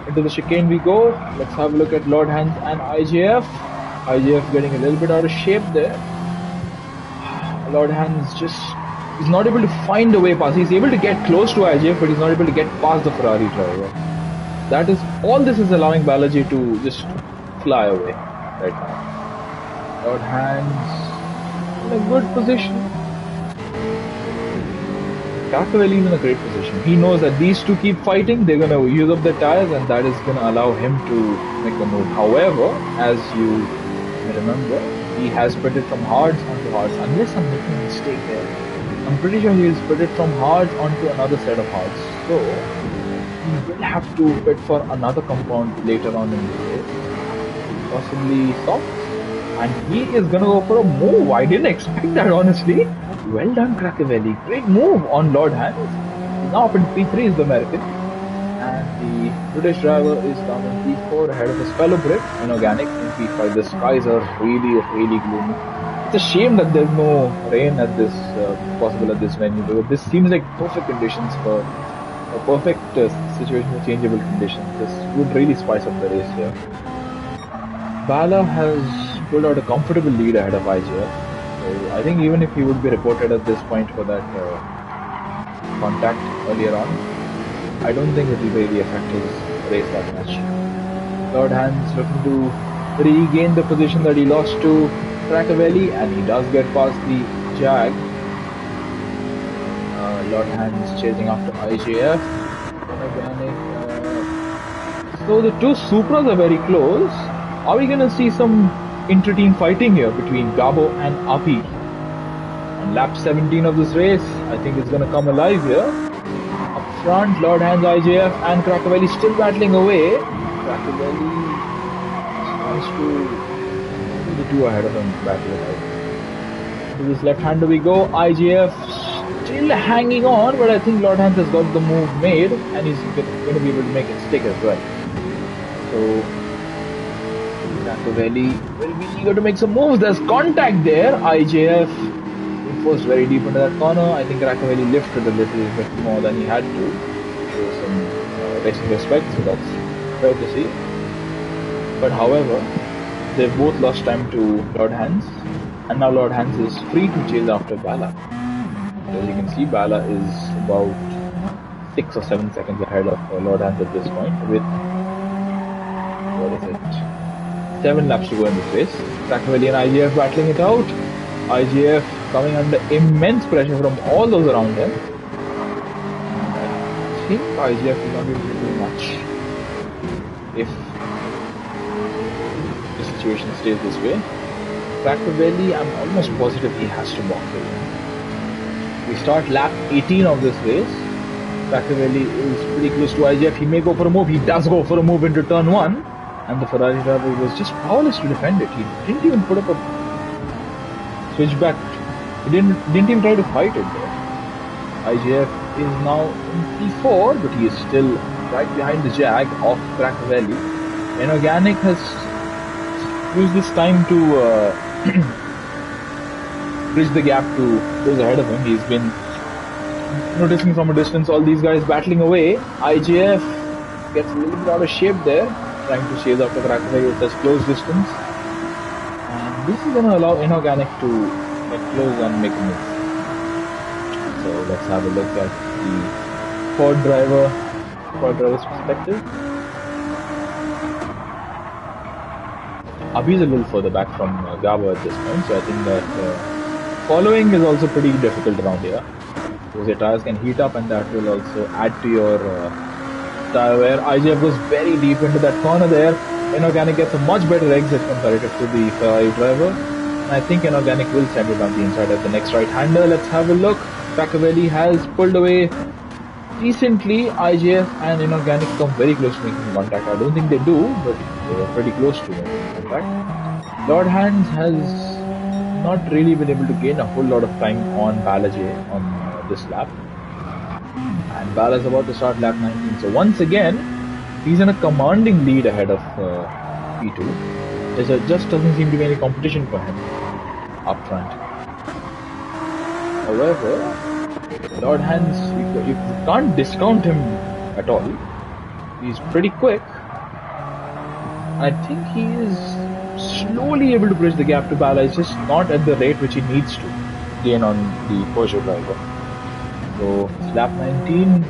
Into the chicane we go. Let's have a look at Lord Hans and IJF. IJF getting a little bit out of shape there. Lord Hans just is not able to find a way past. He's able to get close to IJF, but he's not able to get past the Ferrari driver. That is all this is allowing Balaji to just fly away right now. Lord Hans in a good position. Cracavelli is in a great position. He knows that these two keep fighting, they're going to use up their tires, and that is going to allow him to make the move. However, as you may remember, he has pitted from hards onto hards. Unless I'm making a mistake there, I'm pretty sure he is pitted from hards onto another set of hards. So, he will have to pit for another compound later on in the race. Possibly softs. And he is going to go for a move. I didn't expect that, honestly. Well done, Cracavelli. Great move on Lord Hans. He's now up in P3 is the American. And the British driver is down in P4 ahead of his fellow Brit, Inorganic, in P5. The skies are really, really gloomy. It's a shame that there's no rain at this possible at this venue, because this seems like perfect conditions for a perfect situation with changeable conditions. This would really spice up the race here. Bala has pulled out a comfortable lead ahead of IJF. So I think even if he would be reported at this point for that contact earlier on, I don't think it will really affect his race that much. Lord Hans looking to regain the position that he lost to Cracavelli, and he does get past the Jag. Lord Hans chasing after IJF. So the two Supras are very close. Are we going to see some inter-team fighting here between Gabo and Api? On lap 17 of this race, I think it's going to come alive here. Up front, Lord Hans, IJF and Cracavelli still battling away. Cracavelli wants to the two ahead of him battle it out. To this left-hander we go. IJF still hanging on, but I think Lord Hans has got the move made, and he's going to be able to make it stick as well. So Cracavelli will be eager to make some moves. There's contact there. IJF forced very deep into that corner. I think Cracavelli lifted a little bit more than he had to. Show some racing respect, so that's fair to see. But however, they've both lost time to Lord Hans, and now Lord Hans is free to chase after Bala. As you can see, Bala is about 6 or 7 seconds ahead of Lord Hans at this point, with, what is it, 7 laps to go in this race. Cracavelli and IJF battling it out. IJF coming under immense pressure from all those around him. I think IJF will not be able to do much if the situation stays this way. Cracavelli, I'm almost positive he has to box it. We start lap 18 of this race. Cracavelli is pretty close to IJF. He may go for a move. He does go for a move into turn 1. And the Ferrari driver was just powerless to defend it. He didn't even put up a switchback. He didn't even try to fight it there. IJF is now in P4, but he is still right behind the Jag of Cracavelli. Inorganic has used this time to bridge the gap to those ahead of him. He's been noticing from a distance all these guys battling away. IJF gets a little bit out of shape there, trying to chase after Cracavelli with such close distance. And this is going to allow Inorganic to get close and make a move. So let's have a look at the Ford driver's perspective. Abhi's a little further back from Gabo at this point, so I think that following is also pretty difficult around here, because your tires can heat up and that will also add to your tire wear. IGF goes very deep into that corner there. Inorganic gets a much better exit comparative to the Ferrari driver, and I think Inorganic will send it on the inside at the next right-hander. Let's have a look. Cracavelli has pulled away decently. IGF and Inorganic come very close to making contact. I don't think they do, but they were pretty close to making contact. Lord Hands has not really been able to gain a whole lot of time on Balaji on this lap. And Bala is about to start lap 19. So once again, he's in a commanding lead ahead of P2. There just doesn't seem to be any competition for him up front. However, Lord Hands, you can't discount him at all. He's pretty quick. I think he is slowly able to bridge the gap to Bala. It's just not at the rate which he needs to gain on the Peugeot driver. So lap 19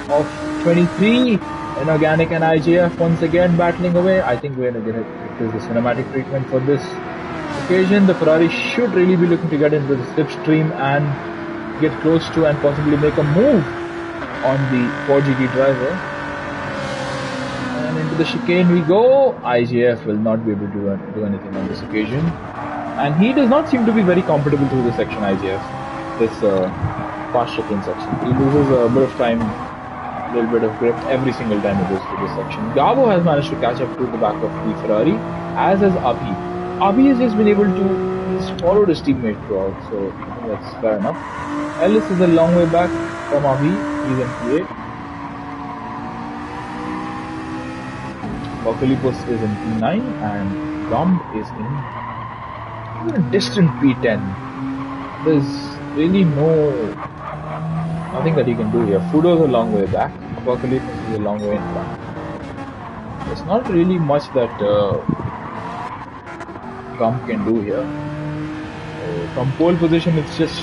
of 23. Inorganic and IGF once again battling away. I think we're going to get the cinematic treatment for this occasion. The Ferrari should really be looking to get into the slipstream and get close to and possibly make a move on the 4GT driver. And into the chicane we go. IGF will not be able to do anything on this occasion. And he does not seem to be very comfortable through this section, IGF. This fast chicane section. He loses a bit of time, a little bit of grip every single time he goes through this section. Gabo has managed to catch up to the back of the Ferrari, as has Abhi. Abhi has just been able to follow his teammate throughout, so I think that's fair enough. Ellis is a long way back from Abhi, he's in P8. Bocalipus is in P9 and Gumb is in a distant P10. There's really nothing that he can do here. Fudo's a long way back, Bocalipus is a long way in front. There's not really much that Gumb can do here. From pole position, it's just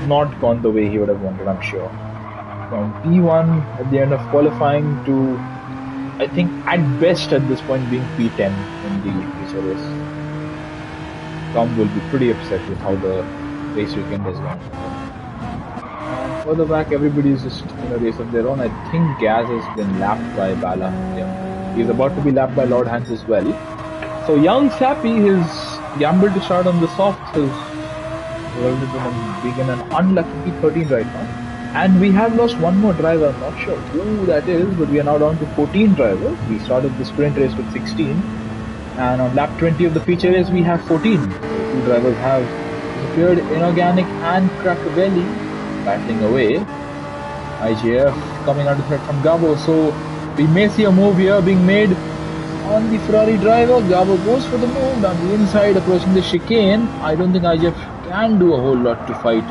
not gone the way he would have wanted, I'm sure. From P1 at the end of qualifying to, I think at best at this point being P10 in the feature race. Gumb will be pretty upset with how the race weekend has gone. And further back, everybody is just in a race of their own. I think Gaz has been lapped by Bala. Yeah. He's about to be lapped by Lord Hans as well. So young Sappy, his gamble to start on the softs has resulted in him being in an unlucky P13 right now. And we have lost one more driver. I'm not sure who that is, but we are now down to 14 drivers. We started the sprint race with 16. And on lap 20 of the feature race, we have 14. So two drivers have disappeared. Inorganic and Cracavelli battling away. IGF coming under threat from Gabo. So we may see a move here being made on the Ferrari driver. Gabo goes for the move down the inside, approaching the chicane. I don't think IGF can do a whole lot to fight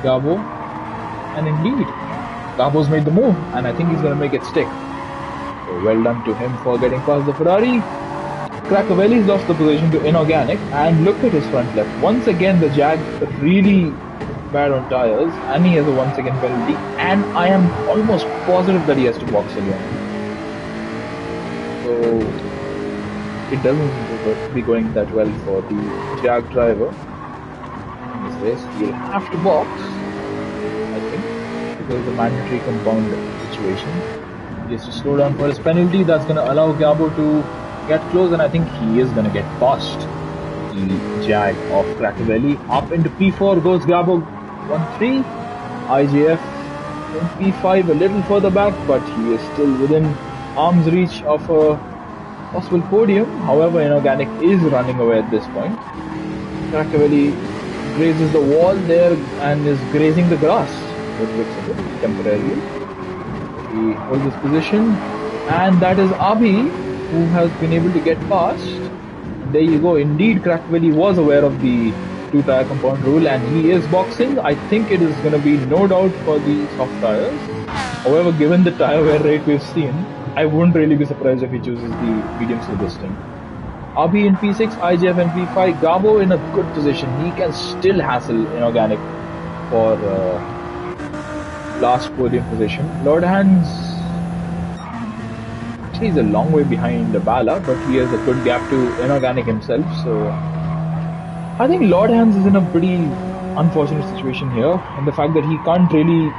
Gabo. And indeed, Gabo's made the move, and I think he's going to make it stick. So well done to him for getting past the Ferrari. Cracavelli's lost the position to Inorganic, and look at his front left. Once again, the Jag really bad on tires, and he has a once again penalty, and I am almost positive that he has to box again. So it doesn't be going that well for the Jag driver in this race. He'll have to box, I think, because of the mandatory compound situation. He has to slow down for his penalty. That's going to allow Gabo to get close, and I think he is going to get past the Jag of Cracavelli. Up into P4 goes Gabo, 1-3. IGF in P5 a little further back, but he is still within arm's reach of a possible podium. However, Inorganic is running away at this point. Cracavelli grazes the wall there and is grazing the grass temporarily. He holds his position, and that is Abhi, who has been able to get past. There you go. Indeed, Cracavelli was aware of the two-tire compound rule, and he is boxing. I think it is going to be no doubt for the soft tires. However, given the tire wear rate we've seen, I wouldn't really be surprised if he chooses the medium slow this time. Abhi in P6, IJF in P5, Gabo in a good position. He can still hassle Inorganic for last podium position. Lord Hands, actually, he's a long way behind Bala, but he has a good gap to Inorganic himself. So I think Lord Hands is in a pretty unfortunate situation here, and the fact that he can't really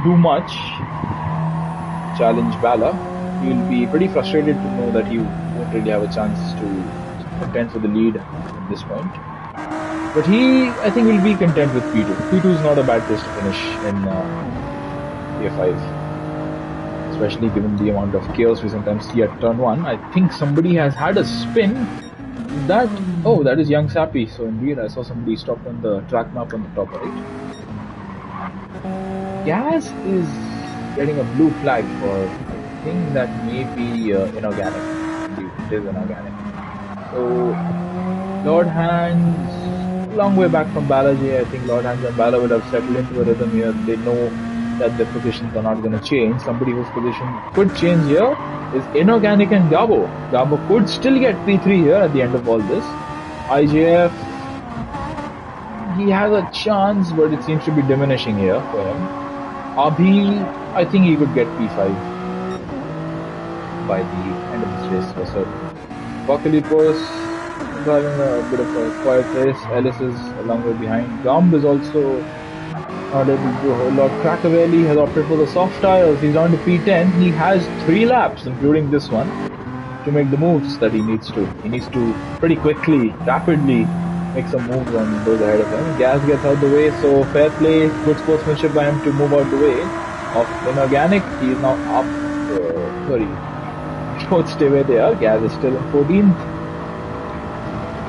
do much challenge Bala. He'll be pretty frustrated to know that he won't really have a chance to contend for the lead at this point. But I think, will be content with P2. P2 is not a bad place to finish in P5, especially given the amount of chaos we sometimes see at turn 1. I think somebody has had a spin. That is Young Sappy. So indeed, I saw somebody stopped on the track map on the top right. Gas is getting a blue flag for things that may be inorganic. Indeed, it is inorganic. So Lord Hands, long way back from Balaji. I think Lord Hands and Bala would have settled into a rhythm here. They know that their positions are not going to change. Somebody whose position could change here is Inorganic and Gabo. Gabo could still get P3 here at the end of all this. IJF, he has a chance, but it seems to be diminishing here for him. Abhi, I think he could get P5 by the end of this race for certain. Apocalypse driving a bit of a quiet race. Ellis is a long way behind. Gumb is also not able to do a whole lot. Crackavelli has opted for the soft tires. He's down to P10. He has 3 laps, including this one, to make the moves that he needs to. He needs to pretty quickly, rapidly make some moves on those ahead of him. Gas gets out the way, so fair play, good sportsmanship by him to move out the way of Inorganic. He is now up. Don't stay where they are. Gas is still in 14th.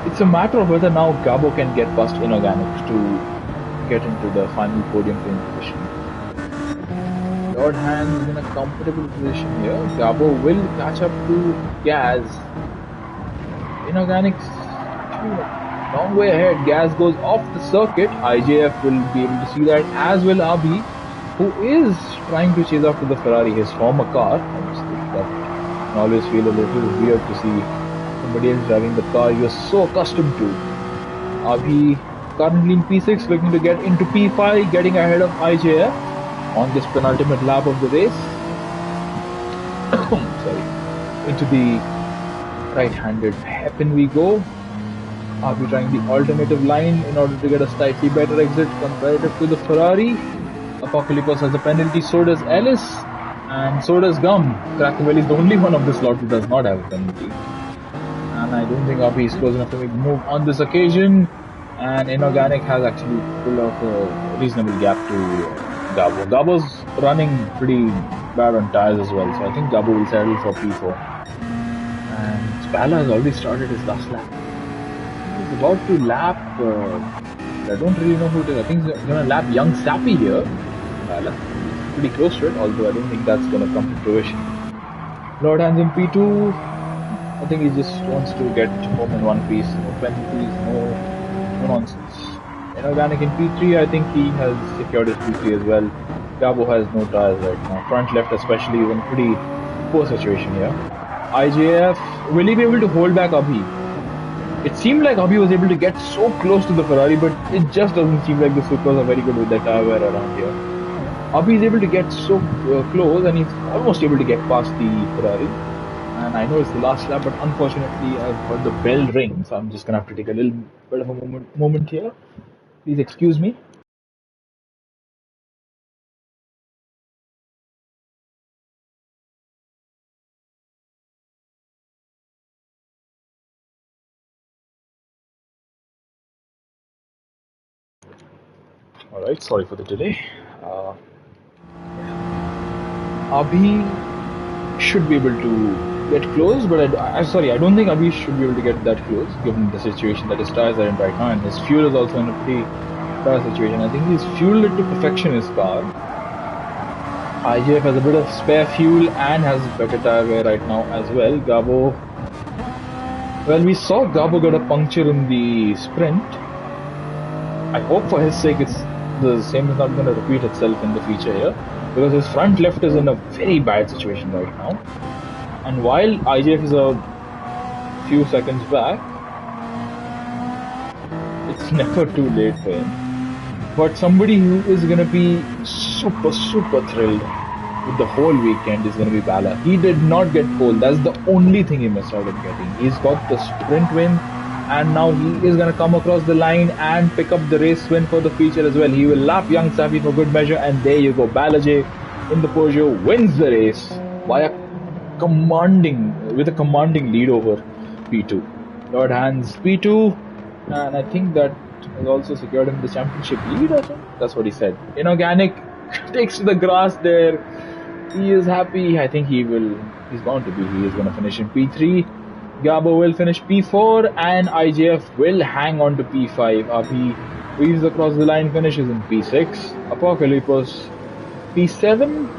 It's a matter of whether now Gabo can get past Inorganic to get into the final podium position. Lord Hands is in a comfortable position here. Gabo will catch up to Gaz. Inorganic's a long way ahead. Gaz goes off the circuit. IJF will be able to see that, as will Abhi, who is trying to chase after the Ferrari, his former car. Obviously, that can always feel a little weird to see somebody else driving the car you're so accustomed to. Abhi currently in P6, looking to get into P5, getting ahead of IJF on this penultimate lap of the race. Into the right-handed hairpin we go. Abhi trying the alternative line in order to get a slightly better exit comparative to the Ferrari. Apocalypse has a penalty, so does Ellis, and so does Gum. Crackavelli is the only one of this lot who does not have a penalty. And I don't think Abhi is close enough to make the move on this occasion. And Inorganic has actually pulled off a reasonable gap to Gabo. Gabo's running pretty bad on tires as well, so I think Gabo will settle for P4. And Bala has already started his last lap. He's about to lap, I don't really know who it is. I think he's going to lap Young Sappy here. Bala. He's pretty close to it, although I don't think that's going to come to fruition. Lord Hands in P2. I think he just wants to get home in one piece. No penalties, no nonsense. Inorganic in P3, I think he has secured his P3 as well. Gabo has no tires right now. Front left especially is in a pretty poor situation here. IJF, will he be able to hold back Abhi? It seemed like Abhi was able to get so close to the Ferrari, but it just doesn't seem like the Supras are very good with their tire wear around here. Abhi is able to get so close, and he's almost able to get past the Ferrari. And I know it's the last lap, but unfortunately I've heard the bell ring, so I'm just going to have to take a little bit of a moment here. Please excuse me. Alright, sorry for the delay. Abhi should be able to get close, but I don't think Abhi should be able to get that close given the situation that his tires are in right now, and his fuel is also in a pretty bad situation. I think he's fueled it to perfection, his car. IJF has a bit of spare fuel and has better tire wear right now as well. Gabo, well, we saw Gabo get a puncture in the sprint. I hope for his sake the same is not going to repeat itself in the future here, because his front left is in a very bad situation right now. And while IJF is a few seconds back. It's never too late for him. But somebody who is going to be super thrilled with the whole weekend is going to be Bala. He did not get pole. That's the only thing he missed out of getting. He's got the sprint win, and now he is going to come across the line and pick up the race win for the feature as well. He will lap Young Safi for good measure, and there you go. Balaji in the Peugeot wins the race with a commanding lead over P2. Lord Hans P2, and I think that has also secured him the championship lead, I think. That's what he said. Inorganic takes to the grass there. He is happy. I think he's bound to be. He is going to finish in P3. Gabo will finish P4, and IJF will hang on to P5. Abhi weaves across the line, finishes in P6. Apocalypse P7.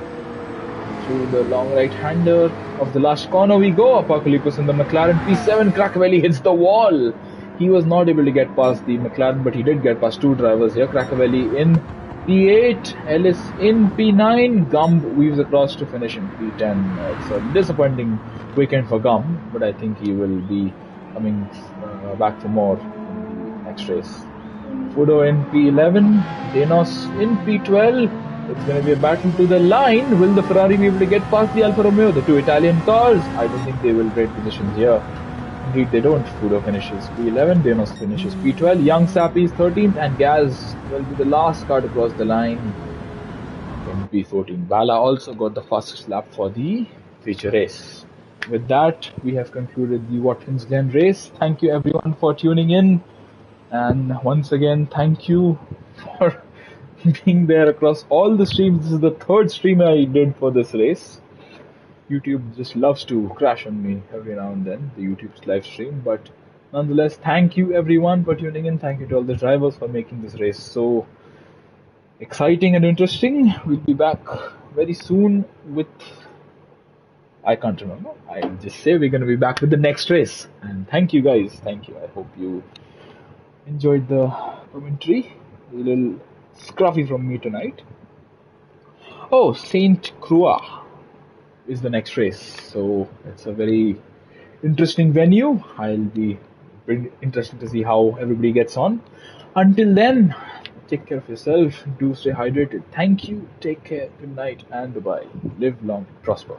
Through the long right-hander of the last corner we go. Apocalypse in the McLaren P7. Cracavelli hits the wall. He was not able to get past the McLaren, but he did get past two drivers here. Cracavelli in P8, Ellis in P9, Gumb weaves across to finish in P10. It's a disappointing weekend for Gumb, but I think he will be coming back for more in the next race. Fudo in P11, Denos in P12. It's going to be a battle to the line. Will the Ferrari be able to get past the Alfa Romeo, the two Italian cars? I don't think they will trade positions here. Indeed, they don't. Fudo finishes P11, Denos finishes P12, Young Sapi is 13th, and Gaz will be the last car to cross the line in P14. Bala also got the fastest lap for the feature race. With that, we have concluded the Watkins Glen race. Thank you everyone for tuning in, and once again, thank you for being there across all the streams. This is the third stream I did for this race. YouTube just loves to crash on me every now and then, the YouTube's live stream, but nonetheless, thank you everyone for tuning in. Thank you to all the drivers for making this race so exciting and interesting. We'll be back very soon with, I can't remember, I'll just say we're going to be back with the next race. And thank you guys, thank you. I hope you enjoyed the commentary. A little scruffy from me tonight. Oh, Saint Croix is the next race, so it's a very interesting venue. I'll be very interested to see how everybody gets on. Until then, take care of yourself, do stay hydrated. Thank you, take care, good night, and bye-bye. Live long, prosper.